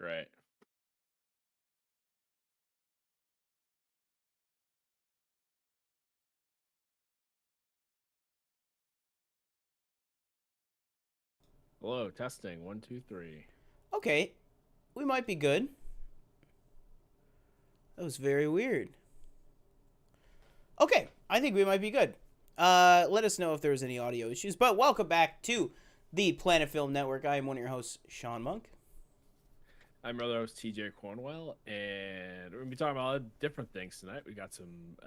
Great. Hello, testing. One, two, three. Okay, we might be good. That was very weird. Okay, I think we might be good. Let us know if there's any audio issues. But welcome back to the Planet Film Network. I am one of your hosts, Sean Monk. I'm your other host, TJ Cornwell, and we're gonna be talking about a lot of different things tonight. We got some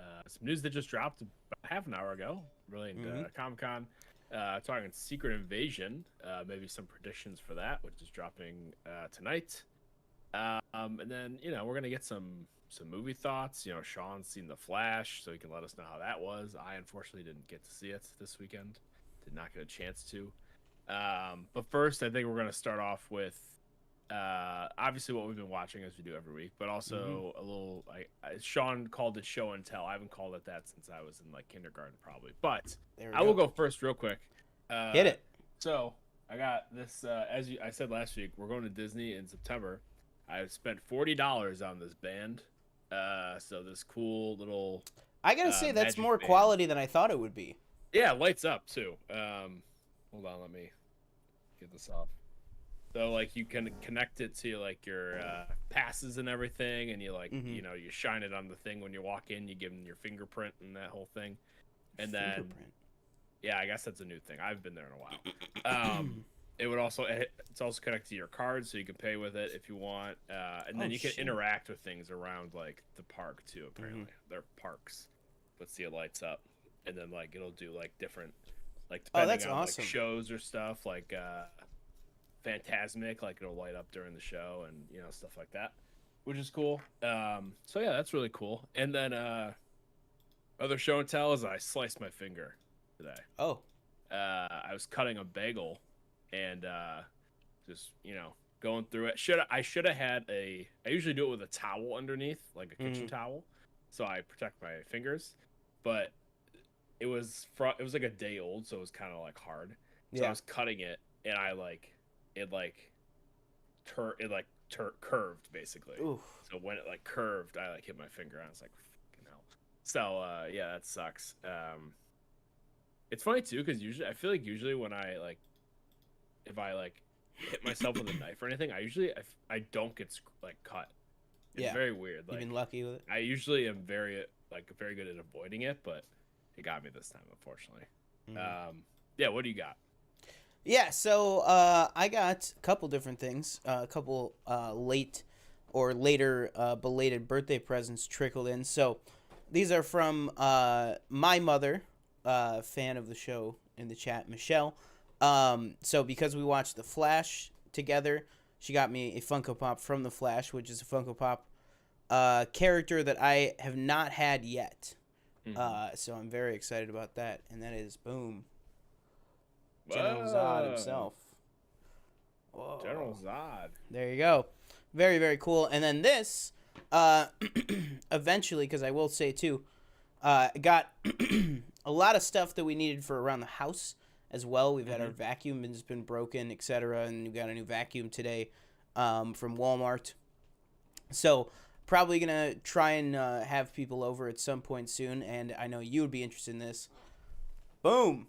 news that just dropped about half an hour ago, relating to Comic Con. Talking Secret Invasion, maybe some predictions for that, which is dropping tonight. And then we're gonna get some movie thoughts. Sean's seen The Flash, so he can let us know how that was. I unfortunately didn't get to see it this weekend. Did not get a chance to. But first, I think we're gonna start off with obviously what we've been watching as we do every week, but also a little Sean called it show and tell. I haven't called it that since I was in like kindergarten probably, but I will go first real quick. Hit it. So I got this I said last week, we're going to Disney in September. I spent $40 on this band. So this cool little I gotta say, that's magic more band. quality than I thought it would be. Yeah, it lights up too. Hold on, let me get this off. So like you can connect it to like your passes and everything, and you like you shine it on the thing when you walk in. You give them your fingerprint and that whole thing, and then yeah, I guess that's a new thing. I've been there in a while. It's also connected to your card, so you can pay with it if you want, and then you can interact with things around like the park too. Apparently, they're parks, but see it lights up, and then like it'll do like different like depending on like shows or stuff like. Phantasmic, like it'll light up during the show and stuff like that, which is cool. So yeah, that's really cool. And then other show and tell is I sliced my finger today. I was cutting a bagel and just going through it. I should have had I usually do it with a towel underneath, like a kitchen towel, so I protect my fingers, but it was like a day old, so it was kind of like hard. So I was cutting it and curved basically. Oof. So when it like curved, I like hit my finger and I was like, fucking hell. So yeah, that sucks. It's funny too because usually when I like, if I like hit myself with a knife or anything, I don't get like cut. It's very weird. Like, you've been lucky with it. I usually am very good at avoiding it, but it got me this time, unfortunately. Yeah, what do you got? Yeah, so I got a couple different things. A couple late or later belated birthday presents trickled in. So these are from my mother, fan of the show in the chat, Michelle. So because we watched The Flash together, she got me a Funko Pop from The Flash, which is a Funko Pop character that I have not had yet. So I'm very excited about that. And that is, boom, General Zod himself. Whoa. General Zod. There you go. Very, very cool. And then this, eventually, because I will say too, got a lot of stuff that we needed for around the house as well. We've had our vacuum has been broken, etc., and we got a new vacuum today from Walmart. So probably gonna try and have people over at some point soon, and I know you would be interested in this. Boom.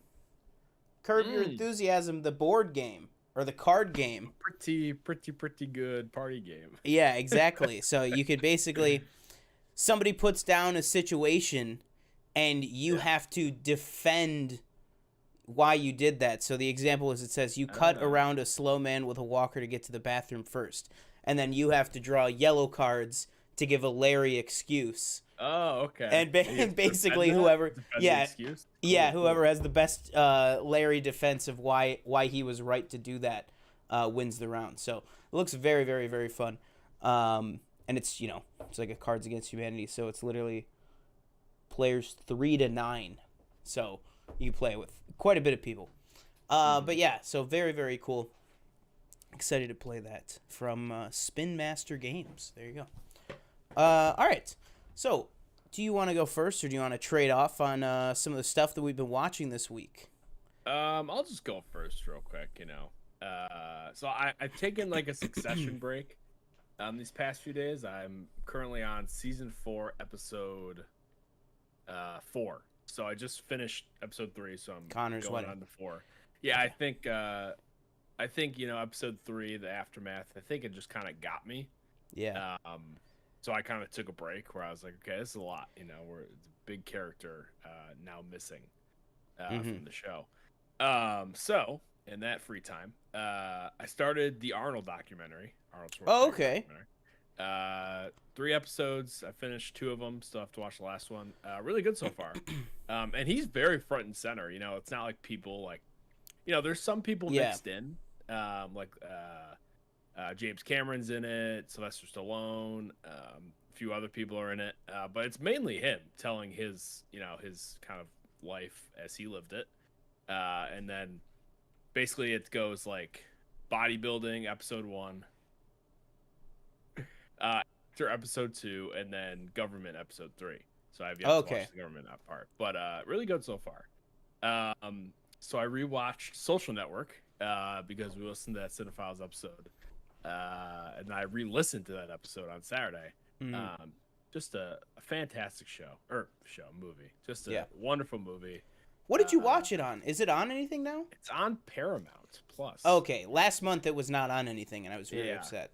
Curb Your Enthusiasm, the board game or the card game. Pretty good party game. Yeah, exactly. So you could basically, somebody puts down a situation and you have to defend why you did that. So the example is, it says you cut around a slow man with a walker to get to the bathroom first. And then you have to draw yellow cards to give a Larry excuse. Oh, okay. And basically whoever whoever has the best Larry defense of why he was right to do that wins the round. So it looks very, very, very fun. And it's it's like a Cards Against Humanity, so it's literally players 3 to 9. So you play with quite a bit of people. But yeah, so very, very cool. Excited to play that from Spin Master Games. There you go. All right. So, do you want to go first, or do you want to trade off on some of the stuff that we've been watching this week? I'll just go first real quick, So I've taken like a Succession break. These past few days, I'm currently on season 4, episode 4. So I just finished episode 3, so I'm Connor's going wedding. on to 4. Yeah, Okay. I think episode 3, the aftermath. I think it just kind of got me. Yeah. So I kind of took a break where I was like, okay, this is a lot. Where it's a big character now missing from the show. So in that free time, I started the Arnold documentary. Arnold Schwarzenegger. Oh, okay. Documentary. 3 episodes. I finished 2 of them. Still have to watch the last one. Really good so far. And he's very front and center. It's not like people like, there's some people mixed in, like James Cameron's in it, Sylvester Stallone, a few other people are in it, but it's mainly him telling his kind of life as he lived it, and then basically it goes like bodybuilding episode 1, after episode 2, and then government episode 3. So I've yet to watch the government part, but really good so far. So I rewatched Social Network because we listened to that Cinephiles episode. And I re-listened to that episode on Saturday. Just a fantastic movie. Just a wonderful movie. What did you watch it on? Is it on anything now? It's on Paramount Plus. Okay, last month it was not on anything, and I was very upset.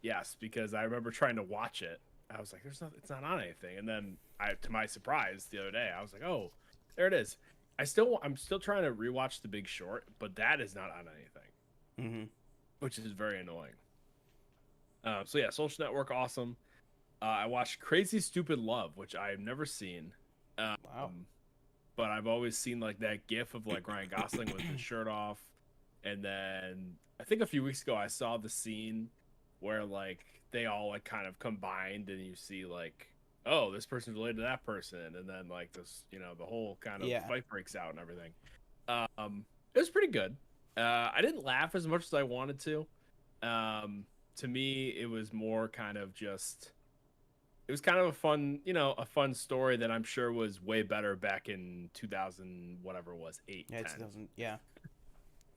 Yes, because I remember trying to watch it. I was like, it's not on anything. And then to my surprise, the other day, I was like, oh, there it is. I'm still trying to rewatch The Big Short, but that is not on anything, which is very annoying. So yeah, Social Network, awesome. I watched Crazy Stupid Love, which I've never seen. Wow. But I've always seen like that gif of like Ryan Gosling with his shirt off. And then I think a few weeks ago I saw the scene where like they all like kind of combined and you see like, oh, this person's related to that person. And then like this, the whole kind of fight breaks out and everything. It was pretty good. I didn't laugh as much as I wanted to. To me, it was more kind of just, it was kind of a fun story that I'm sure was way better back in 2000, whatever it was, 8, yeah, 10. 2000, yeah.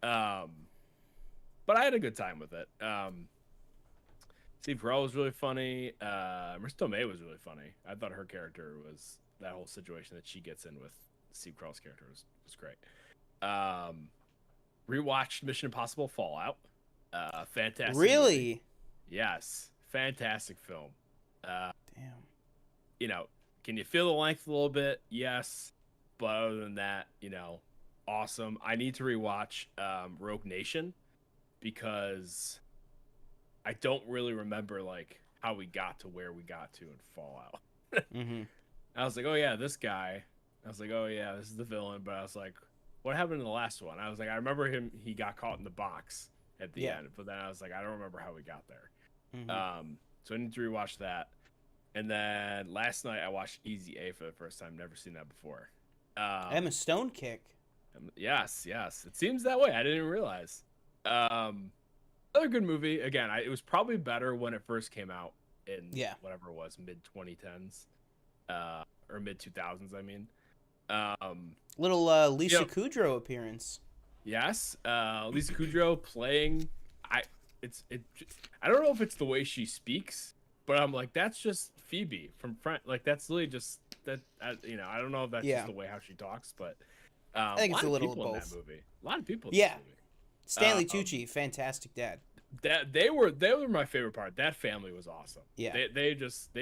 But I had a good time with it. Steve Carell was really funny. Marissa Tomei was really funny. I thought her character was, that whole situation that she gets in with Steve Carell's character was great. Rewatched Mission Impossible Fallout. Fantastic. Really? Movie. Yes, fantastic film. Damn. Can you feel the length a little bit? Yes, but other than that, awesome. I need to rewatch Rogue Nation because I don't really remember like how we got to where we got to in Fallout. I was like, oh yeah, this guy. I was like, oh yeah, this is the villain. But I was like, what happened in the last one? I was like, I remember him. He got caught in the box at the end, but then I was like, I don't remember how we got there. So I need to rewatch that. And then last night I watched Easy A for the first time. Never seen that before. Emma Stone kick. Yes. It seems that way. I didn't even realize. Another good movie. Again, it was probably better when it first came out in whatever it was, mid 2010s, or mid 2000s. I mean, little Lisa Kudrow appearance. Yes, Lisa Kudrow playing. I don't know if it's the way she speaks, but I'm like, that's just Phoebe from Friends. Like that's literally just that. I don't know if that's just the way how she talks, but I think it's a little people of both. In that movie. A lot of people. In this movie. Stanley Tucci, fantastic dad. They were my favorite part. That family was awesome. Yeah, they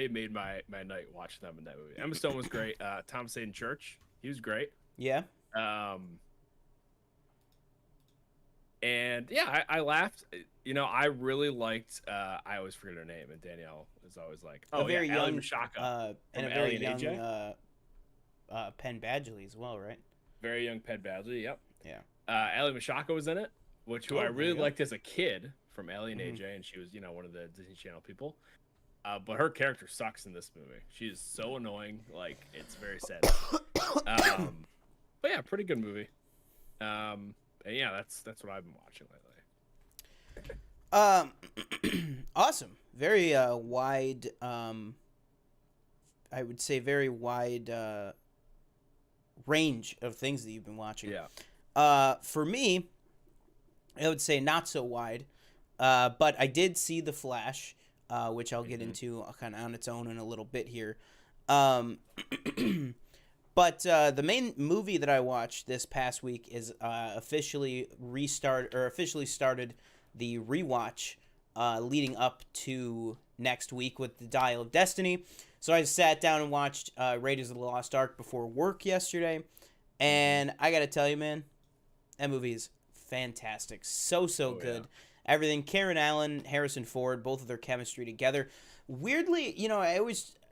made my night watching them in that movie. Emma Stone was great. Thomas Hayden Church, he was great. Yeah. And yeah, I laughed. I really liked. I always forget her name, and Danielle is always like, "Oh, a very young Mashaka, and a very young Penn Badgley as well, right? Very young Penn Badgley. Yep. Yeah. Ally Mashaka was in it, who I really liked as a kid from Ellie and AJ, and she was one of the Disney Channel people. But her character sucks in this movie. She is so annoying. Like it's very sad. But yeah, pretty good movie. And yeah, that's what I've been watching lately. Awesome. Very wide. I would say very wide range of things that you've been watching. Yeah. For me, I would say not so wide. But I did see The Flash. which I'll get into kind of on its own in a little bit here. But the main movie that I watched this past week is officially started the rewatch leading up to next week with the Dial of Destiny. So I sat down and watched Raiders of the Lost Ark before work yesterday, and I gotta tell you, man, that movie is fantastic. So good. Yeah. Everything. Karen Allen, Harrison Ford, both of their chemistry together. Weirdly,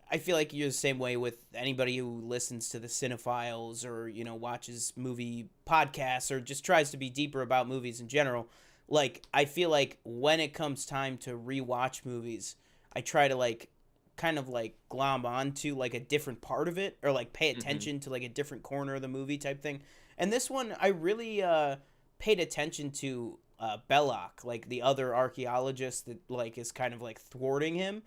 I feel like you're the same way with anybody who listens to the Cinephiles or, watches movie podcasts or just tries to be deeper about movies in general. Like, I feel like when it comes time to rewatch movies, I try to, kind of, glom onto, a different part of it or, pay attention to, a different corner of the movie type thing. And this one, I really paid attention to Belloc, the other archaeologist that, is kind of, thwarting him.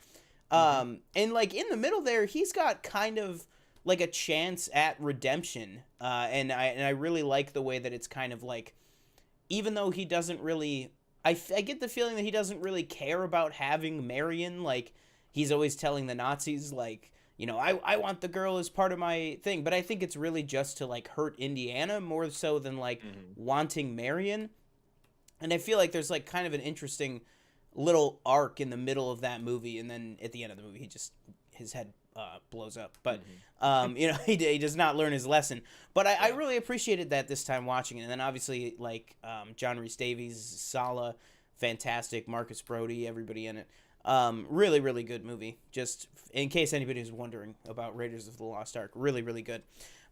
And in the middle there, he's got kind of a chance at redemption. And I really like the way that it's kind of even though he doesn't really, I get the feeling that he doesn't really care about having Marion. He's always telling the Nazis, I want the girl as part of my thing. But I think it's really just to hurt Indiana more so than wanting Marion. And I feel like there's kind of an interesting little arc in the middle of that movie, and then at the end of the movie his head blows up, but he does not learn his lesson. But I really appreciated that this time watching it. And then obviously John Rhys Davies, Sala, fantastic, Marcus Brody, everybody in it, really really good movie, just in case anybody was wondering about Raiders of the Lost Ark. Really really good.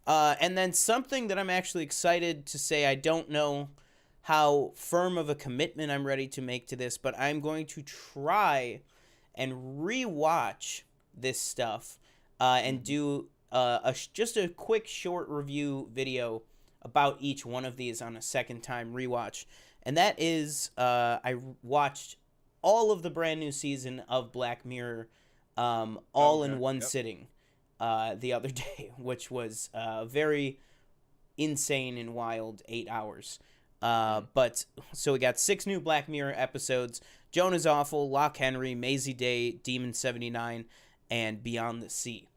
And then something that I'm actually excited to say, I don't know how firm of a commitment I'm ready to make to this, but I'm going to try and rewatch this stuff and do just a quick short review video about each one of these on a second time rewatch. And that is, I watched all of the brand new season of Black Mirror in one sitting the other day, which was very insane and wild 8 hours. But so we got 6 new Black Mirror episodes: Joan is Awful, Lock Henry, Maisie Day, Demon 79, and Beyond the Sea.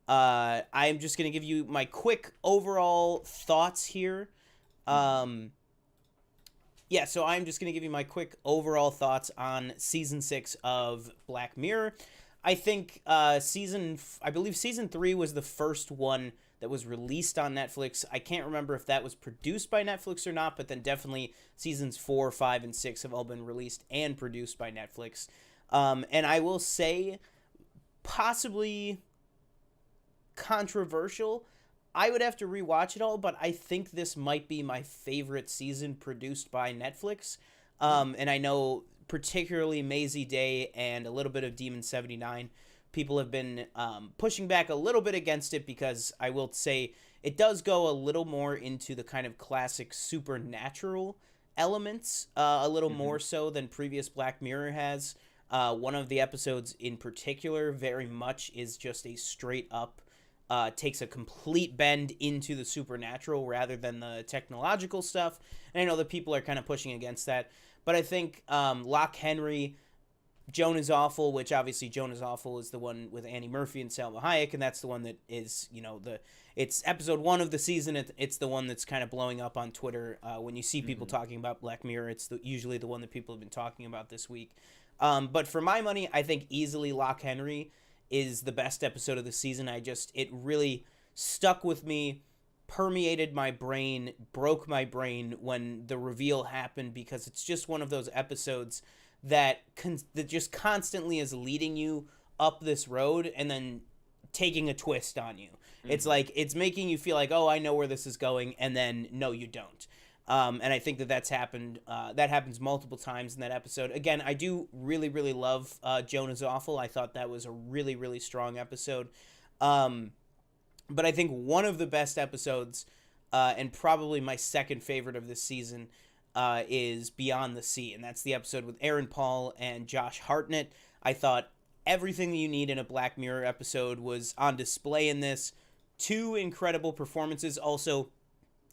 I'm just going to give you my quick overall thoughts here. So I'm just going to give you my quick overall thoughts on season 6 of Black Mirror. I think season 3 was the first one that was released on Netflix. I can't remember if that was produced by Netflix or not, but then definitely seasons 4, 5, and 6 have all been released and produced by Netflix. And I will say, possibly controversial, I would have to rewatch it all, but I think this might be my favorite season produced by Netflix. And I know particularly Maisie Day and a little bit of Demon 79, people have been pushing back a little bit against it, because I will say it does go a little more into the kind of classic supernatural elements, a little more so than previous Black Mirror has. One of the episodes in particular very much is just a straight up, takes a complete bend into the supernatural rather than the technological stuff. And I know that people are kind of pushing against that. But I think Lock Henry, Joan is Awful, which obviously Joan is Awful is the one with Annie Murphy and Salma Hayek, and that's the one that is, it's episode 1 of the season. It's the one that's kind of blowing up on Twitter. When you see people talking about Black Mirror, it's usually the one that people have been talking about this week. But for my money, I think easily Lock Henry is the best episode of the season. It really stuck with me, permeated my brain, broke my brain when the reveal happened, because it's just one of those episodes that just constantly is leading you up this road and then taking a twist on you. It's it's making you feel like, oh, I know where this is going, and then no, you don't. And I think that happened. That happens multiple times in that episode. Again, I do really, really love Joan is Awful. I thought that was a really, really strong episode. But I think one of the best episodes, and probably my second favorite of this season, is Beyond the Sea, and that's the episode with Aaron Paul and Josh Hartnett. I thought everything that you need in a Black Mirror episode was on display in this. 2 incredible performances. Also,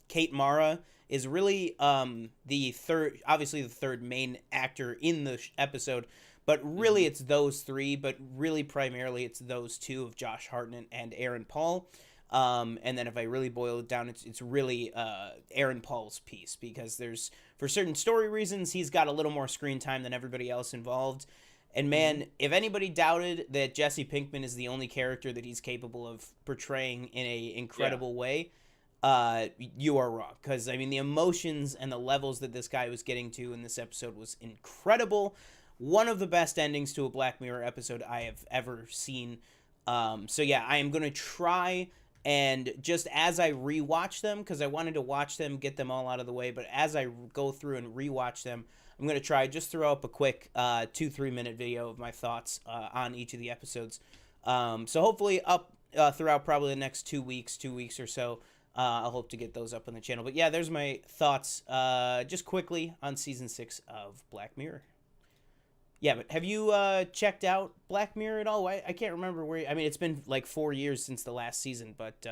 Kate Mara is really the third main actor in the episode, But really, it's those three. But really, primarily, it's those two of Josh Hartnett and Aaron Paul. And then if I really boil it down, it's really Aaron Paul's piece, because there's, for certain story reasons, he's got a little more screen time than everybody else involved. And man, if anybody doubted that Jesse Pinkman is the only character that he's capable of portraying in a incredible way, you are wrong. Because, I mean, the emotions and the levels that this guy was getting to in this episode was incredible. One of the best endings to a Black Mirror episode I have ever seen. So yeah, I am going to try, and just as I rewatch them, because I wanted to watch them, get them all out of the way, but as I go through and rewatch them, I'm going to try just throw up a quick 2-3 minute video of my thoughts on each of the episodes. So hopefully up throughout probably the next 2 weeks or so, I'll hope to get those up on the channel. But yeah, there's my thoughts just quickly on Season 6 of Black Mirror. Yeah, but have you checked out Black Mirror at all? I can't remember where... I mean, it's been like 4 years since the last season, but...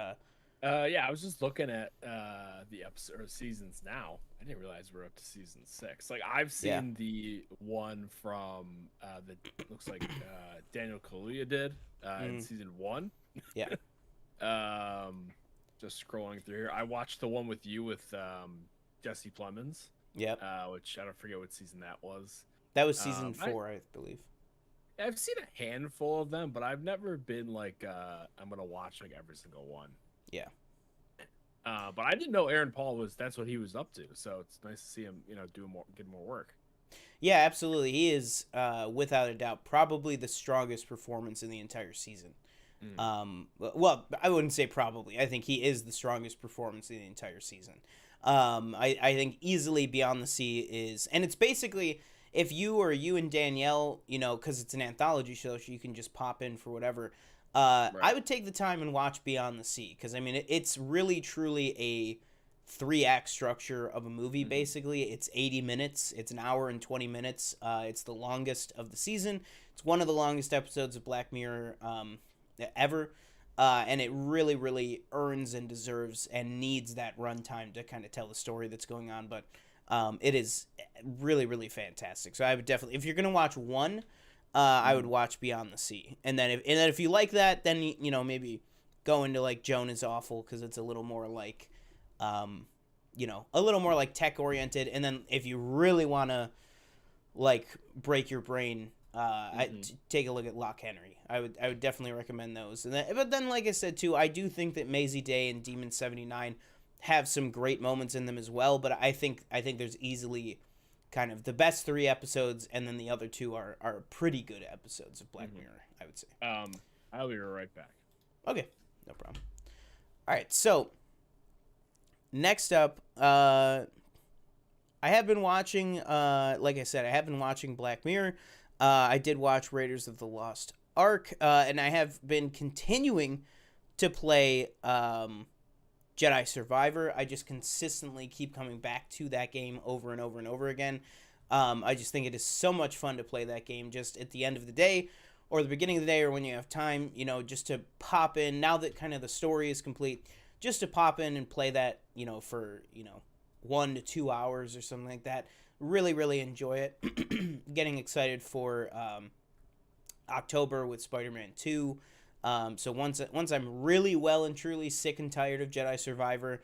yeah, I was just looking at the episode or seasons now. I didn't realize we're up to season 6. Like, I've seen the one from that looks like Daniel Kaluuya did in season 1. Yeah. Just scrolling through here, I watched the one with you with Jesse Plemons. Yep. Which I don't forget what season that was. That was season 4, I believe. I've seen a handful of them, but I've never been like, I'm gonna watch like every single one. Yeah. But I didn't know Aaron Paul that's what he was up to. So it's nice to see him, get more work. Yeah, absolutely. He is, without a doubt, probably the strongest performance in the entire season. Well, I wouldn't say probably. I think he is the strongest performance in the entire season. I think easily Beyond the Sea is, and it's basically, if you and Danielle, because it's an anthology show, so you can just pop in for whatever. Right. I would take the time and watch Beyond the Sea, because, I mean, it's really, truly a 3-act structure of a movie, basically. It's 80 minutes. It's an hour and 20 minutes. It's the longest of the season. It's one of the longest episodes of Black Mirror ever. And it really, really earns and deserves and needs that runtime to kind of tell the story that's going on. But it is really, really fantastic. So I would definitely, if you're going to watch one, I would watch Beyond the Sea. And then if you like that, then, maybe go into like Joan is Awful, because it's a little more like, a little more like tech oriented. And then if you really want to like break your brain, take a look at Lock Henry. I would definitely recommend those. But then, like I said too, I do think that Maisie Day and Demon 79 have some great moments in them as well. But I think there's easily kind of the best 3 episodes, and then the other 2 are pretty good episodes of Black Mirror, I would say. I'll be right back. Okay, no problem. All right, so next up, I have been watching, like I said, I have been watching Black Mirror. I did watch Raiders of the Lost Ark, and I have been continuing to play Jedi Survivor. I just consistently keep coming back to that game over and over and over again. I just think it is so much fun to play that game just at the end of the day or the beginning of the day, or when you have time, just to pop in, now that kind of the story is complete, just to pop in and play that, for, 1 to 2 hours or something like that. Really, really enjoy it. Getting excited for October with Spider-Man 2. So once I'm really well and truly sick and tired of Jedi Survivor,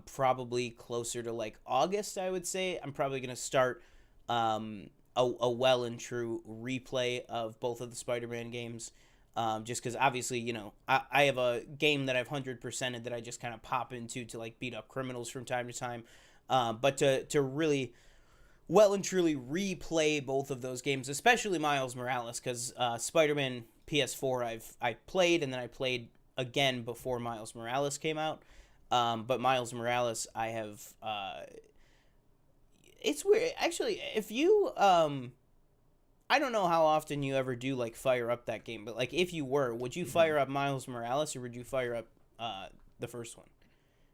probably closer to like August, I would say, I'm probably going to start a well and true replay of both of the Spider-Man games. Just because obviously, I have a game that I've 100%ed that I just kind of pop into to like beat up criminals from time to time. But to really well and truly replay both of those games, especially Miles Morales, because Spider-Man PS4 I played, and then I played again before Miles Morales came out. But Miles Morales I have it's weird actually. If you I don't know how often you ever do like fire up that game, but like if you would you fire up Miles Morales, or would you fire up the first one?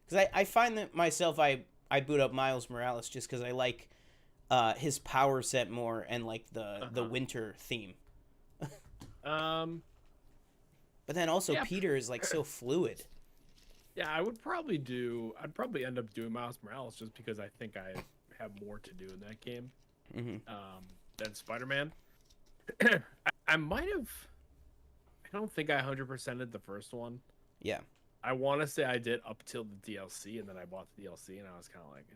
Because I find that myself I boot up Miles Morales just because I like his power set more, and like the winter theme. But then also Peter is like so fluid. Yeah, I'd probably end up doing Miles Morales just because I think I have more to do in that game than Spider-Man. I might have. I don't think I 100%ed the first one. Yeah. I want to say I did up till the DLC, and then I bought the DLC, and I was kind of like,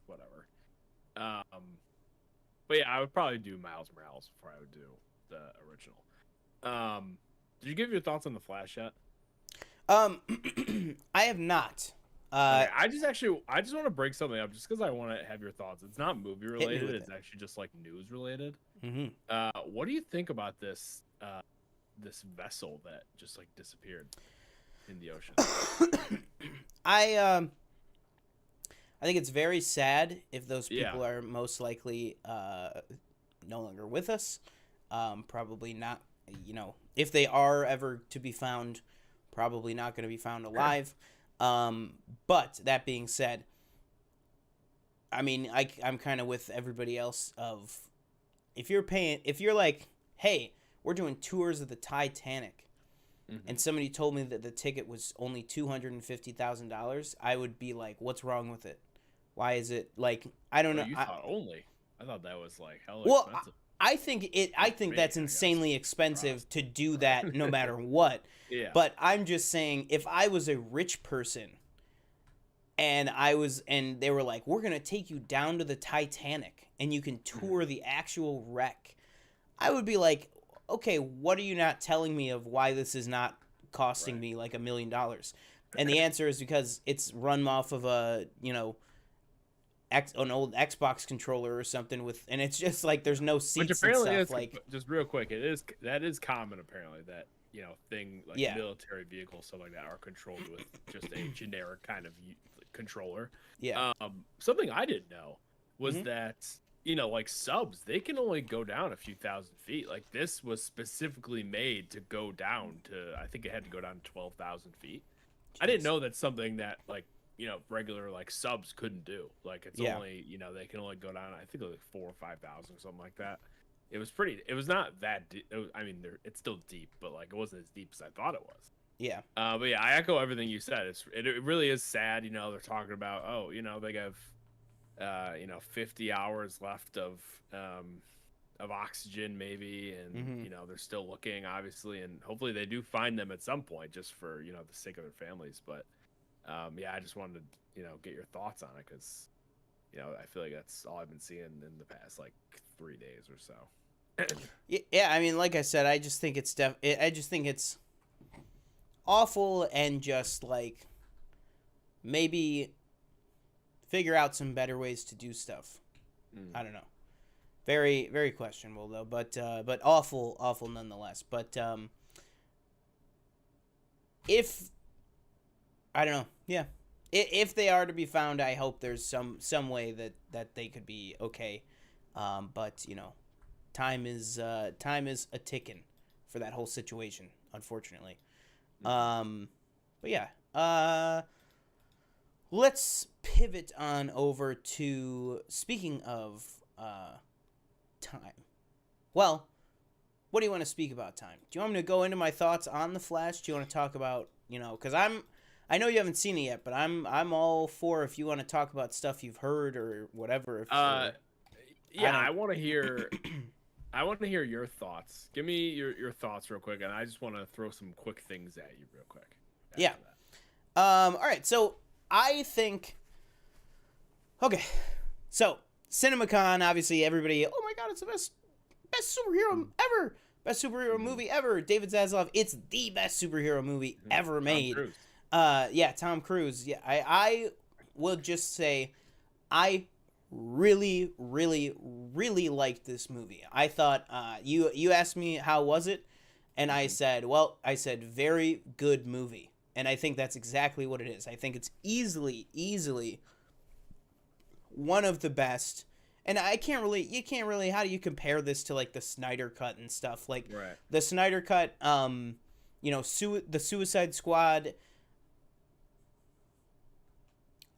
whatever. But yeah, I would probably do Miles Morales before I would do the original. Did you give your thoughts on the Flash yet? I have not. Okay, I just want to break something up just because I want to have your thoughts. It's not movie related; it's actually just like news related. Mm-hmm. What do you think about this this vessel that just like disappeared in the ocean? I think it's very sad if those people are most likely no longer with us. Probably not. If they are ever to be found, probably not going to be found alive. But that being said, I mean, I'm kind of with everybody else of if you're like, hey, we're doing tours of the Titanic, and somebody told me that the ticket was only $250,000, I would be like, what's wrong with it? Why is it like, I don't know. You thought only? I thought that was like hella expensive. I think that's insanely expensive to do that no matter what. Yeah. But I'm just saying, if I was a rich person and they were like, we're going to take you down to the Titanic and you can tour the actual wreck, I would be like, okay, what are you not telling me of why this is not costing me like $1 million? And the answer is because it's run off of an old Xbox controller or something and it's just like there's no seats and stuff. Like, just real quick, that is common apparently that military vehicles, stuff like that, are controlled with just a generic kind of controller. Yeah. Something I didn't know was that like subs, they can only go down a few thousand feet. Like this was specifically made to go down to, I think it had to go down to 12,000 feet. Jeez. I didn't know that's something that like regular like subs couldn't do. Like it's only they can only go down, I think like 4,000 or 5,000 or something like that. It was not that deep. I mean, it's still deep, but like it wasn't as deep as I thought it was. Yeah. But yeah, I echo everything you said. It really is sad. They're talking about they have 50 hours left of oxygen maybe, and they're still looking obviously, and hopefully they do find them at some point just for the sake of their families. But I just wanted to get your thoughts on it because I feel like that's all I've been seeing in the past like 3 days or so. Yeah, I mean, like I said, I just think it's awful, and just like maybe figure out some better ways to do stuff. I don't know. Very, very questionable though, but awful nonetheless. But if I don't know, yeah. If they are to be found, I hope there's some way that they could be okay. But time is a ticking for that whole situation, unfortunately. But yeah. Let's pivot on over to, speaking of time. Well, what do you want to speak about time? Do you want me to go into my thoughts on The Flash? Do you want to talk about, because I know you haven't seen it yet, but I'm all for if you want to talk about stuff you've heard or whatever. I want to hear your thoughts. Give me your thoughts real quick, and I just want to throw some quick things at you real quick. Yeah. All right. So I think. Okay. So CinemaCon, obviously, everybody. Oh my God! It's the best superhero ever. Best superhero movie ever. David Zaslav. It's the best superhero movie ever made. Tom Cruise. Yeah, I will just say, I really, really, really liked this movie. I thought you asked me how was it, and I said very good movie, and I think that's exactly what it is. I think it's easily one of the best. And you can't really, how do you compare this to like the Snyder Cut and stuff? Like the Snyder Cut, the Suicide Squad.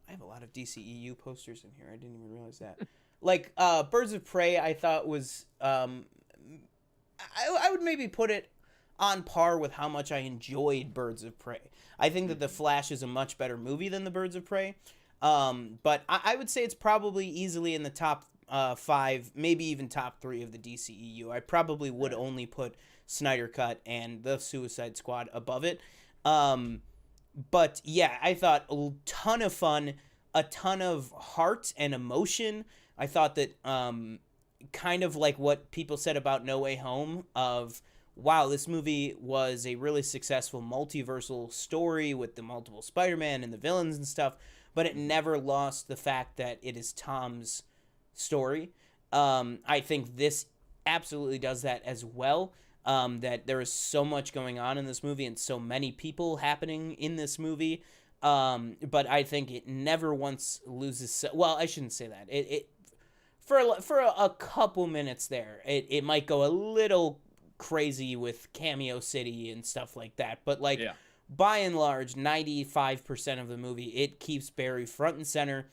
I have a lot of DCEU posters in here. I didn't even realize that. Like Birds of Prey, I thought was I would maybe put it on par with how much I enjoyed Birds of Prey. I think that The Flash is a much better movie than the Birds of Prey. But I would say it's probably easily in the top 5, maybe even top 3 of the DCEU. I probably would only put Snyder Cut and the Suicide Squad above it. But yeah, I thought a ton of fun, a ton of heart and emotion. I thought that kind of like what people said about No Way Home of, wow, this movie was a really successful multiversal story with the multiple Spider-Man and the villains and stuff, but it never lost the fact that it is Tom's story. I think this absolutely does that as well. That there is so much going on in this movie and so many people happening in this movie. But I think it never once loses. Well, I shouldn't say that. It for a couple minutes there, it might go a little crazy with Cameo City and stuff like that. But like, by and large, 95% of the movie, it keeps Barry front and center.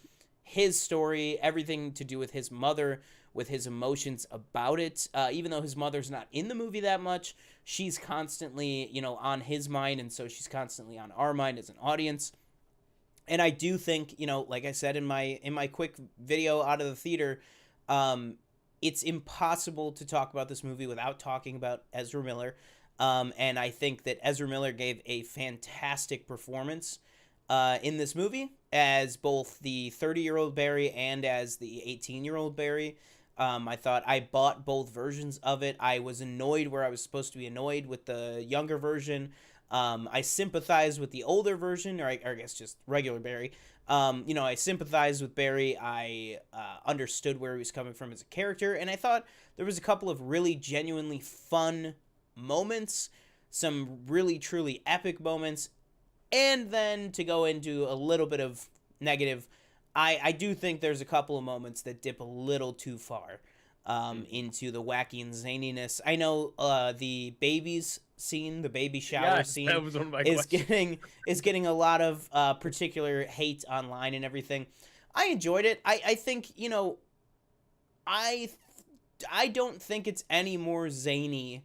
His story, everything to do with his mother, with his emotions about it. Even though his mother's not in the movie that much, she's constantly, on his mind, and so she's constantly on our mind as an audience. And I do think, like I said in my quick video out of the theater, it's impossible to talk about this movie without talking about Ezra Miller. And I think that Ezra Miller gave a fantastic performance in this movie as both the 30-year-old Barry and as the 18-year-old Barry. I thought I bought both versions of it. I was annoyed where I was supposed to be annoyed with the younger version. I sympathized with the older version, or I guess just regular Barry. I sympathized with Barry. I understood where he was coming from as a character, and I thought there was a couple of really genuinely fun moments, some really truly epic moments, and then to go into a little bit of negative, I do think there's a couple of moments that dip a little too far into the wacky and zaniness. I know the babies scene, the baby shower scene, that was one of my is getting a lot of particular hate online and everything. I enjoyed it. I think I don't think it's any more zany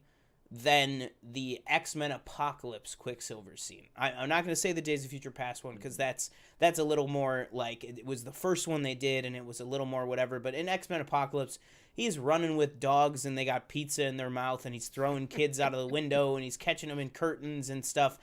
than the Xmen Apocalypse Quicksilver scene. I'm not going to say the Days of Future Past one because that's a little more like it was the first one they did and it was a little more whatever. But in Xmen Apocalypse, he's running with dogs and they got pizza in their mouth and he's throwing kids out of the window and he's catching them in curtains and stuff.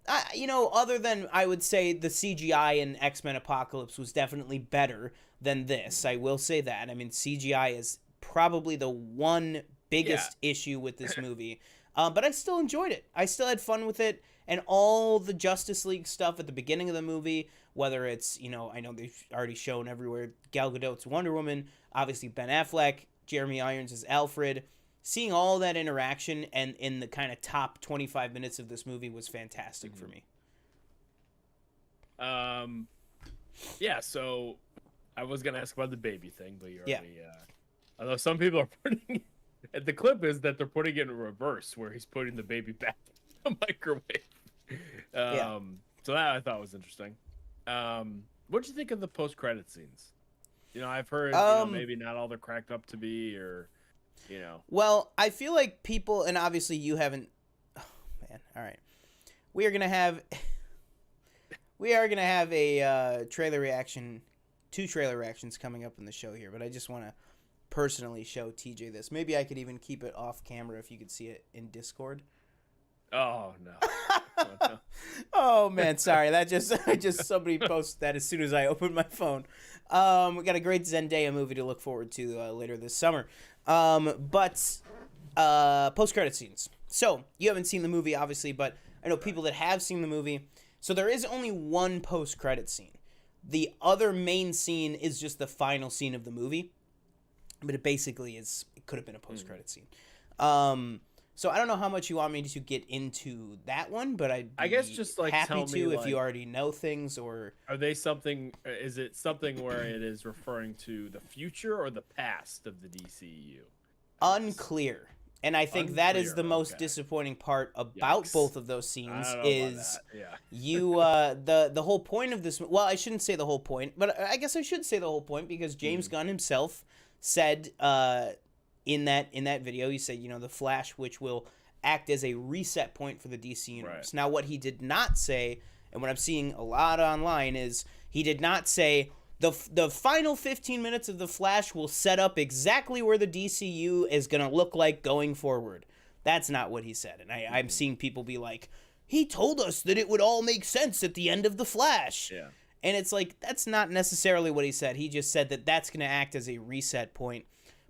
Other than I would say the CGI in X-Men Apocalypse was definitely better than this. I will say that. I mean, CGI is probably the one biggest issue with this movie. But I still enjoyed it. I still had fun with it. And all the Justice League stuff at the beginning of the movie, whether it's, I know they've already shown everywhere Gal Gadot's Wonder Woman, obviously Ben Affleck, Jeremy Irons as Alfred. Seeing all that interaction and in the kind of top 25 minutes of this movie was fantastic for me. So I was going to ask about the baby thing, but you already... although some people are putting... The clip is that they're putting it in reverse, where he's putting the baby back in the microwave. So that I thought was interesting. What'd you think of the post-credit scenes? I've heard maybe not all they're cracked up to be, or Well, I feel like people, and obviously you haven't. Oh man! All right, we are gonna have a trailer reaction, 2 trailer reactions coming up in the show here, but I just want to personally show TJ this. Maybe I could even keep it off camera if you could see it in Discord. Oh no. Oh man, sorry. That just somebody posted that as soon as I opened my phone. We got a great Zendaya movie to look forward to later this summer. But post-credit scenes. So, you haven't seen the movie obviously, but I know people that have seen the movie. So there is only one post-credit scene. The other main scene is just the final scene of the movie. But it basically it could have been a post-credit scene. So I don't know how much you want me to get into that one, but I guess just like happy to if you already know things, or are they something? Is it something where it is referring to the future or the past of the DCU? Unclear. And I think that is the most disappointing part about both of those scenes is the whole point of this. Well, I shouldn't say the whole point, but I guess I should say the whole point because James Gunn himself said in that video, he said, the Flash, which will act as a reset point for the DC universe. Right. Now, what he did not say, and what I'm seeing a lot online, is he did not say the final 15 minutes of The Flash will set up exactly where the DCU is going to look like going forward. That's not what he said. And I'm seeing people be like, he told us that it would all make sense at the end of The Flash. Yeah. And it's like, that's not necessarily what he said. He just said that that's going to act as a reset point.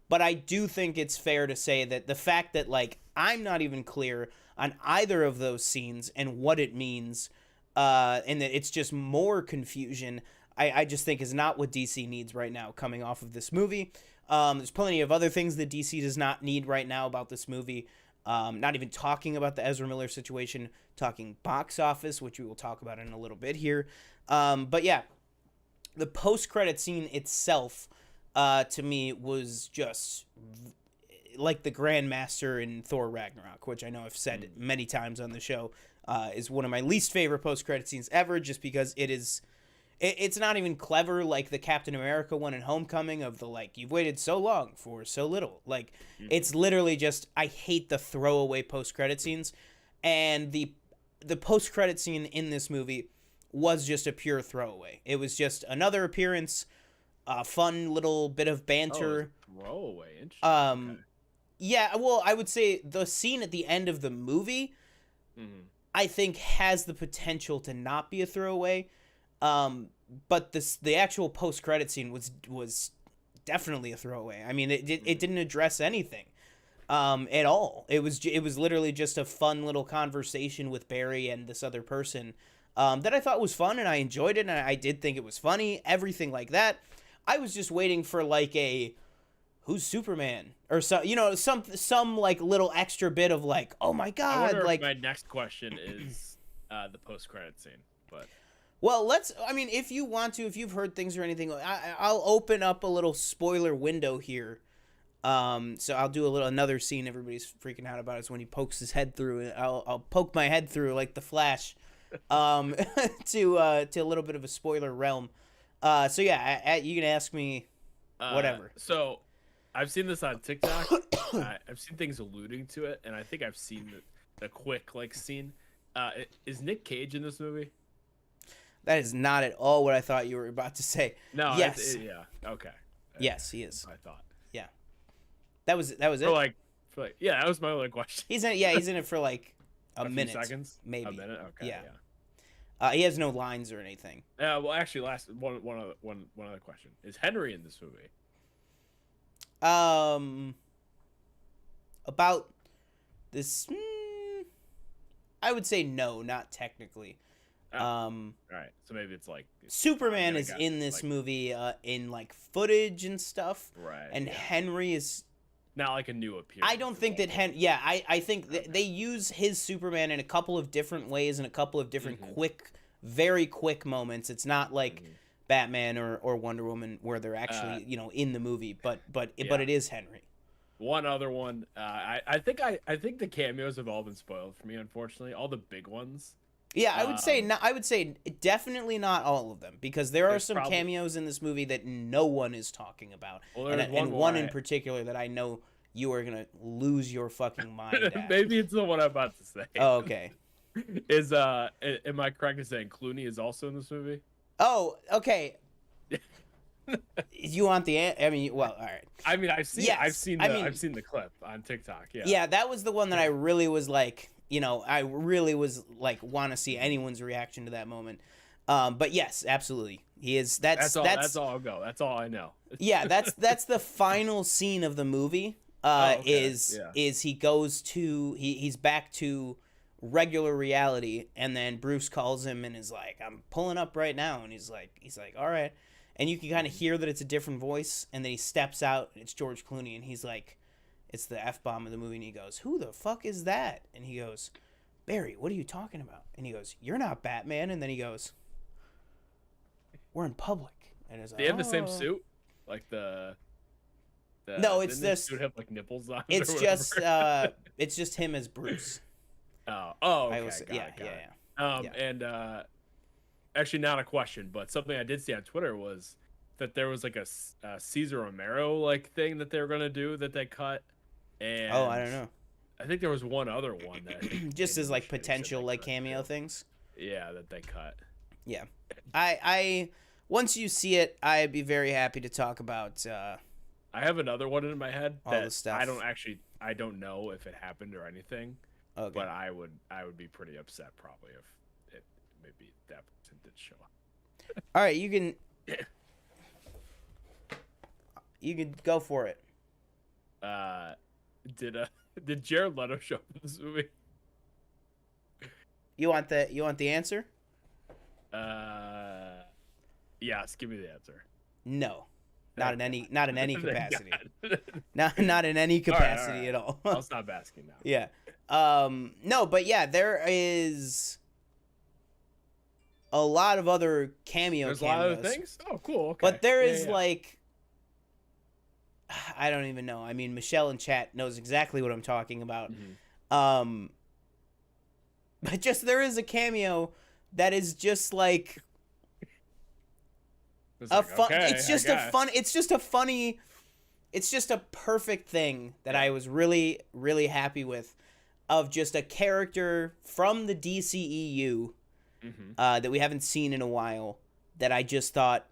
But I do think it's fair to say that the fact that, like, I'm not even clear on either of those scenes and what it means, and that it's just more confusion, I just think is not what DC needs right now coming off of this movie. There's plenty of other things that DC does not need right now about this movie. Not even talking about the Ezra Miller situation, talking box office, which we will talk about in a little bit here. But yeah, the post-credit scene itself, to me, was just like the Grandmaster in Thor Ragnarok, which I know I've said many times on the show, is one of my least favorite post-credit scenes ever, just because it's not even clever like the Captain America one in Homecoming of the, like, you've waited so long for so little. Like, it's literally just, I hate the throwaway post-credit scenes. And the post-credit scene in this movie was just a pure throwaway. It was just another appearance, a fun little bit of banter. Oh, throwaway, interesting. Okay. Yeah, well, I would say the scene at the end of the movie, I think, has the potential to not be a throwaway. But the actual post-credit scene was definitely a throwaway. I mean, it didn't address anything at all. It was literally just a fun little conversation with Barry and this other person that I thought was fun, and I enjoyed it, and I did think it was funny, everything like that. I was just waiting for, like, a who's Superman or some like little extra bit of, like, oh my god. I wonder like, if my next question is the post-credit scene, but. Well, if you want to, if you've heard things or anything, I'll open up a little spoiler window here. So I'll do another scene everybody's freaking out about is when he pokes his head through. I'll poke my head through like the Flash, to a little bit of a spoiler realm. So yeah, you can ask me whatever. So I've seen this on TikTok. I've seen things alluding to it, and I think I've seen the quick like scene. Is Nick Cage in this movie? That is not at all what I thought you were about to say. No. Yes. Yeah. Okay. Yes, he is. I thought. Yeah. That was it. Yeah, that was my only question. He's in it for like a minute, few seconds, maybe. A minute. Okay. Yeah. He has no lines or anything. Well, actually, one other question: is Henry in this movie? About this, I would say no, not technically. All right, so maybe it's like Superman is in this movie in like footage and stuff, right? And yeah. Henry is not like a new appearance. I don't think that I think they use his Superman in a couple of different ways in a couple of different very quick moments. It's not like Batman or Wonder Woman where they're actually in the movie, but it is Henry. One other one, I think the cameos have all been spoiled for me, unfortunately. All the big ones. Yeah, I would say definitely not all of them, because there are some cameos in this movie that no one is talking about, well, and one in particular that I know you are gonna lose your fucking mind at. Maybe it's the one I'm about to say. Oh, okay. Am I correct in saying Clooney is also in this movie? Oh, okay. You want the? I mean, well, all right. I mean, I've seen the clip on TikTok. Yeah. Yeah, that was the one that I really was like. I really was like want to see anyone's reaction to that moment. But yes, absolutely, he is. That's all I'll go. That's all I know. Yeah, that's the final scene of the movie. Is he goes to he's back to regular reality, and then Bruce calls him and is like, "I'm pulling up right now," and he's like, "All right," and you can kind of hear that it's a different voice, and then he steps out, and it's George Clooney, and he's like. It's the F-bomb of the movie, and he goes, "Who the fuck is that?" And he goes, "Barry, what are you talking about?" And he goes, "You're not Batman." And then he goes, "We're in public." And it's like, they have the same suit, like the no, it's this. Suit have like nipples on. It's just him as Bruce. Okay. Got it. And actually, not a question, but something I did see on Twitter was that there was like a Cesar Romero like thing that they were gonna do that they cut. And I don't know. I think there was one other one that I think just as like potential like cameo things. Yeah, that they cut. Yeah, I once you see it, I'd be very happy to talk about. I have another one in my head all that the stuff. I don't know if it happened or anything. Okay. But I would be pretty upset probably if it maybe that person did show up. All right, you can go for it. Did Jared Leto show up in this movie? You want the answer? Yes, give me the answer. No. Not in any capacity. not in any capacity all right. at all. I'll stop asking now. Yeah. No, but yeah, there is a lot of other cameos. There's a lot of other things? Oh, cool. Okay. But there is like I don't even know. I mean, Michelle in chat knows exactly what I'm talking about. Mm-hmm. But just there is a cameo that is just like it's just a perfect thing that I was really, really happy with, of just a character from the DCEU that we haven't seen in a while, that I just thought,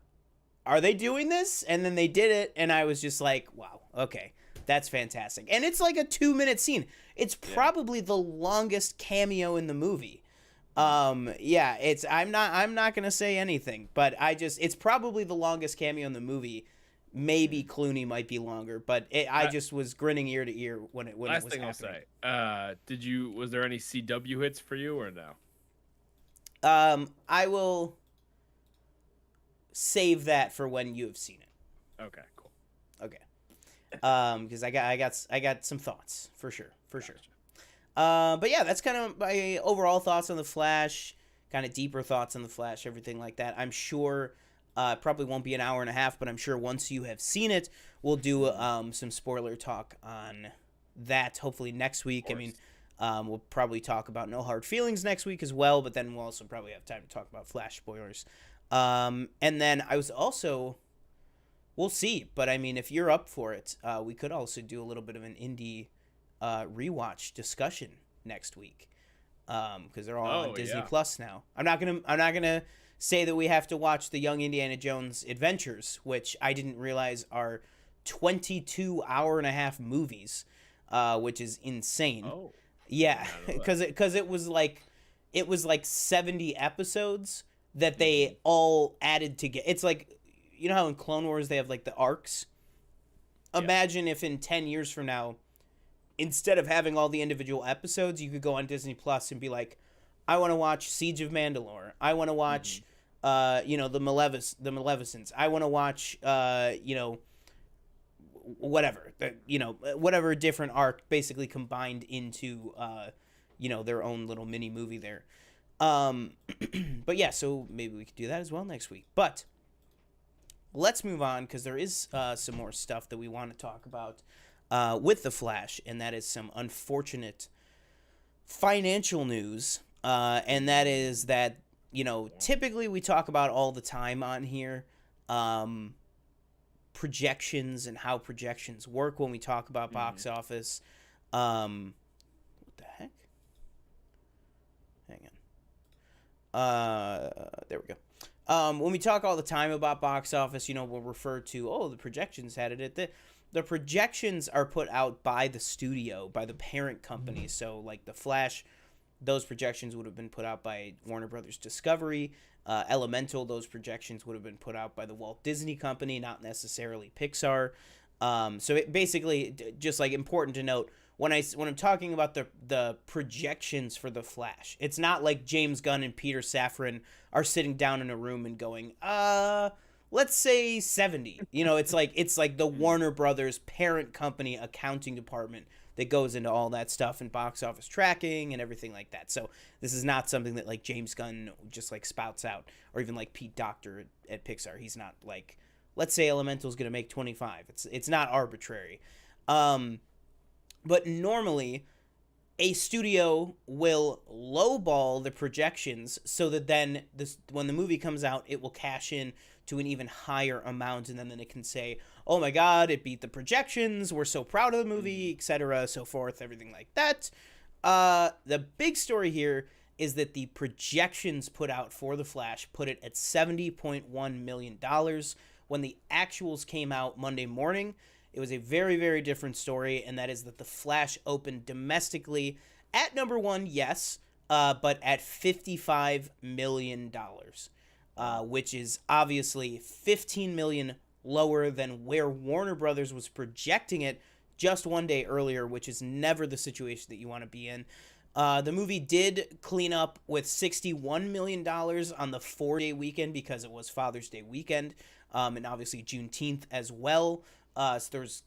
are they doing this? And then they did it, and I was just like, wow, okay, that's fantastic. And it's like a 2-minute scene. It's probably the longest cameo in the movie. It's I'm not gonna say anything, but it's probably the longest cameo in the movie. Maybe Clooney might be longer, but I just was grinning ear to ear when it was happening. Last thing I'll say, was there any CW hits for you or no? I will save that for when you have seen it. Okay, cool. Okay. Because I got some thoughts for sure. But yeah, that's kind of my overall thoughts on the Flash, kind of deeper thoughts on the Flash, everything like that. I'm sure probably won't be an hour and a half, but I'm sure once you have seen it, we'll do some spoiler talk on that hopefully next week. I mean, we'll probably talk about No Hard Feelings next week as well, but then we'll also probably have time to talk about Flash spoilers. And then I was also, we'll see, but I mean, if you're up for it, we could also do a little bit of an indie rewatch discussion next week, because they're all on Disney Plus now. I'm not gonna say that we have to watch the Young Indiana Jones Adventures, which I didn't realize are 22-hour-and-a-half movies, which is insane. Oh, yeah, because it was like 70 episodes that they all added together. It's like, you know how in Clone Wars they have like the arcs. Imagine if in 10 years from now, instead of having all the individual episodes, you could go on Disney Plus and be like, I want to watch Siege of Mandalore. I want to watch, the Maleficents. I want to watch, whatever, whatever different arc basically combined into, their own little mini movie there. But yeah, so maybe we could do that as well next week. But let's move on, because there is some more stuff that we want to talk about with The Flash, and that is some unfortunate financial news. And that is that, typically we talk about all the time on here projections and how projections work when we talk about box office. What the heck? Hang on. There we go. When we talk all the time about box office, we'll refer to, the projections had it at the projections are put out by the studio, by the parent company. So like The Flash, those projections would have been put out by Warner Brothers Discovery. Elemental, those projections would have been put out by the Walt Disney Company, not necessarily Pixar. So it basically, just like important to note, when I'm talking about the projections for The Flash, it's not like James Gunn and Peter Safran are sitting down in a room and going, let's say 70. It's like the Warner Brothers parent company accounting department that goes into all that stuff and box office tracking and everything like that. So this is not something that like James Gunn just like spouts out, or even like Pete Docter at Pixar. He's not like, let's say Elemental's going to make 25. It's not arbitrary. But normally a studio will lowball the projections so that then when the movie comes out, it will cash in to an even higher amount, and then it can say, oh my god, it beat the projections, we're so proud of the movie, etc., so forth, everything like that. The big story here is that the projections put out for The Flash put it at $70.1 million. When the actuals came out Monday morning, it was a very, very different story, and that is that The Flash opened domestically at number one, yes, but at $55 million, which is obviously $15 million lower than where Warner Brothers was projecting it just one day earlier, which is never the situation that you want to be in. The movie did clean up with $61 million on the 4-day weekend because it was Father's Day weekend, and obviously Juneteenth as well. So there's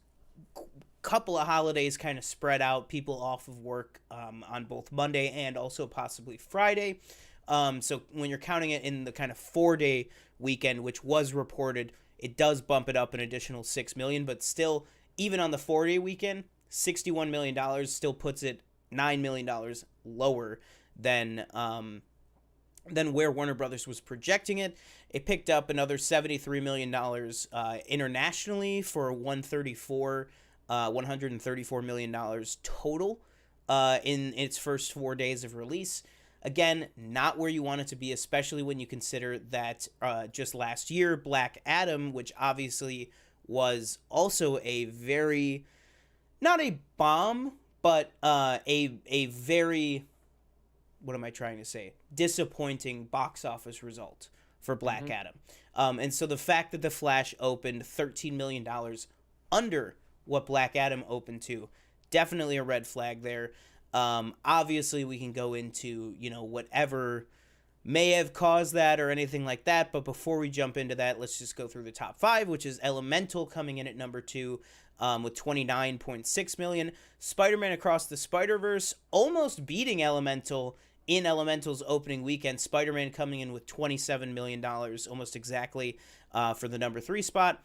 a couple of holidays kind of spread out, people off of work on both Monday and also possibly Friday. So when you're counting it in the kind of 4-day weekend, which was reported, it does bump it up an additional $6 million, but still, even on the 4-day weekend, $61 million still puts it $9 million lower than where Warner Brothers was projecting it. It picked up another $73 million internationally for $134 million total in its first 4 days of release. Again, not where you want it to be, especially when you consider that just last year, Black Adam, which obviously was also a very, not a bomb, but a very, what am I trying to say, disappointing box office result for Black Adam. And so the fact that The Flash opened $13 million under what Black Adam opened to, definitely a red flag there. Obviously, we can go into, whatever may have caused that or anything like that. But before we jump into that, let's just go through the top 5, which is Elemental coming in at number 2 with $29.6 million. Spider-Man Across the Spider-Verse almost beating Elemental in Elemental's opening weekend. Spider-Man coming in with $27 million, almost exactly for the number 3 spot.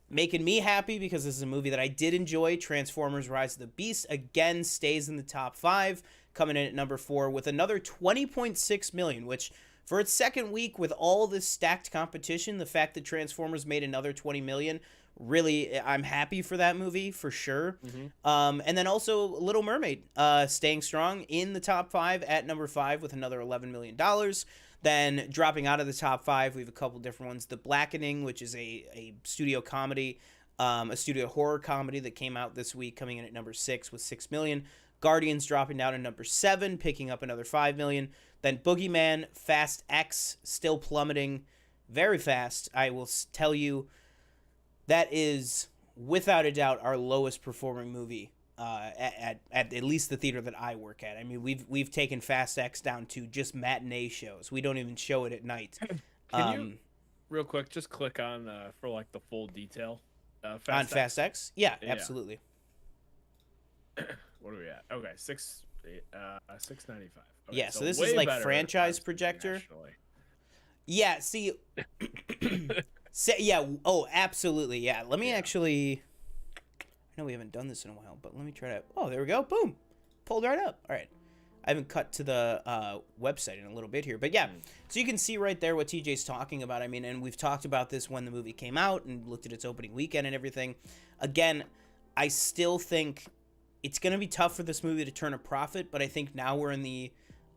Making me happy because this is a movie that I did enjoy. Transformers Rise of the Beast again stays in the top 5, coming in at number 4 with another $20.6 million, which for its second week with all this stacked competition, the fact that Transformers made another $20 million, really, I'm happy for that movie for sure. And then also Little Mermaid staying strong in the top 5 at number 5 with another $11 million. Then dropping out of the top 5, we have a couple different ones. The Blackening, which is a studio comedy, a studio horror comedy that came out this week, coming in at number 6 with $6 million. Guardians dropping down to number 7, picking up another $5 million. Then Boogeyman, Fast X, still plummeting very fast. I will tell you, that is, without a doubt, our lowest performing movie at least the theater that I work at. I mean, we've taken Fast X down to just matinee shows. We don't even show it at night. Can you, real quick, just click on for like the full detail? Fast X? Yeah, absolutely. What are we at? Okay, $6.95. Okay, yeah, so this is like franchise projector. Yeah, see. Yeah. Oh, absolutely. Yeah. Let me actually. I know we haven't done this in a while, but let me try to. Oh, there we go. Boom, pulled right up. All right. I haven't cut to the website in a little bit here, but yeah. So you can see right there what TJ's talking about. I mean, and we've talked about this when the movie came out and looked at its opening weekend and everything. Again, I still think it's going to be tough for this movie to turn a profit, but I think now we're in the.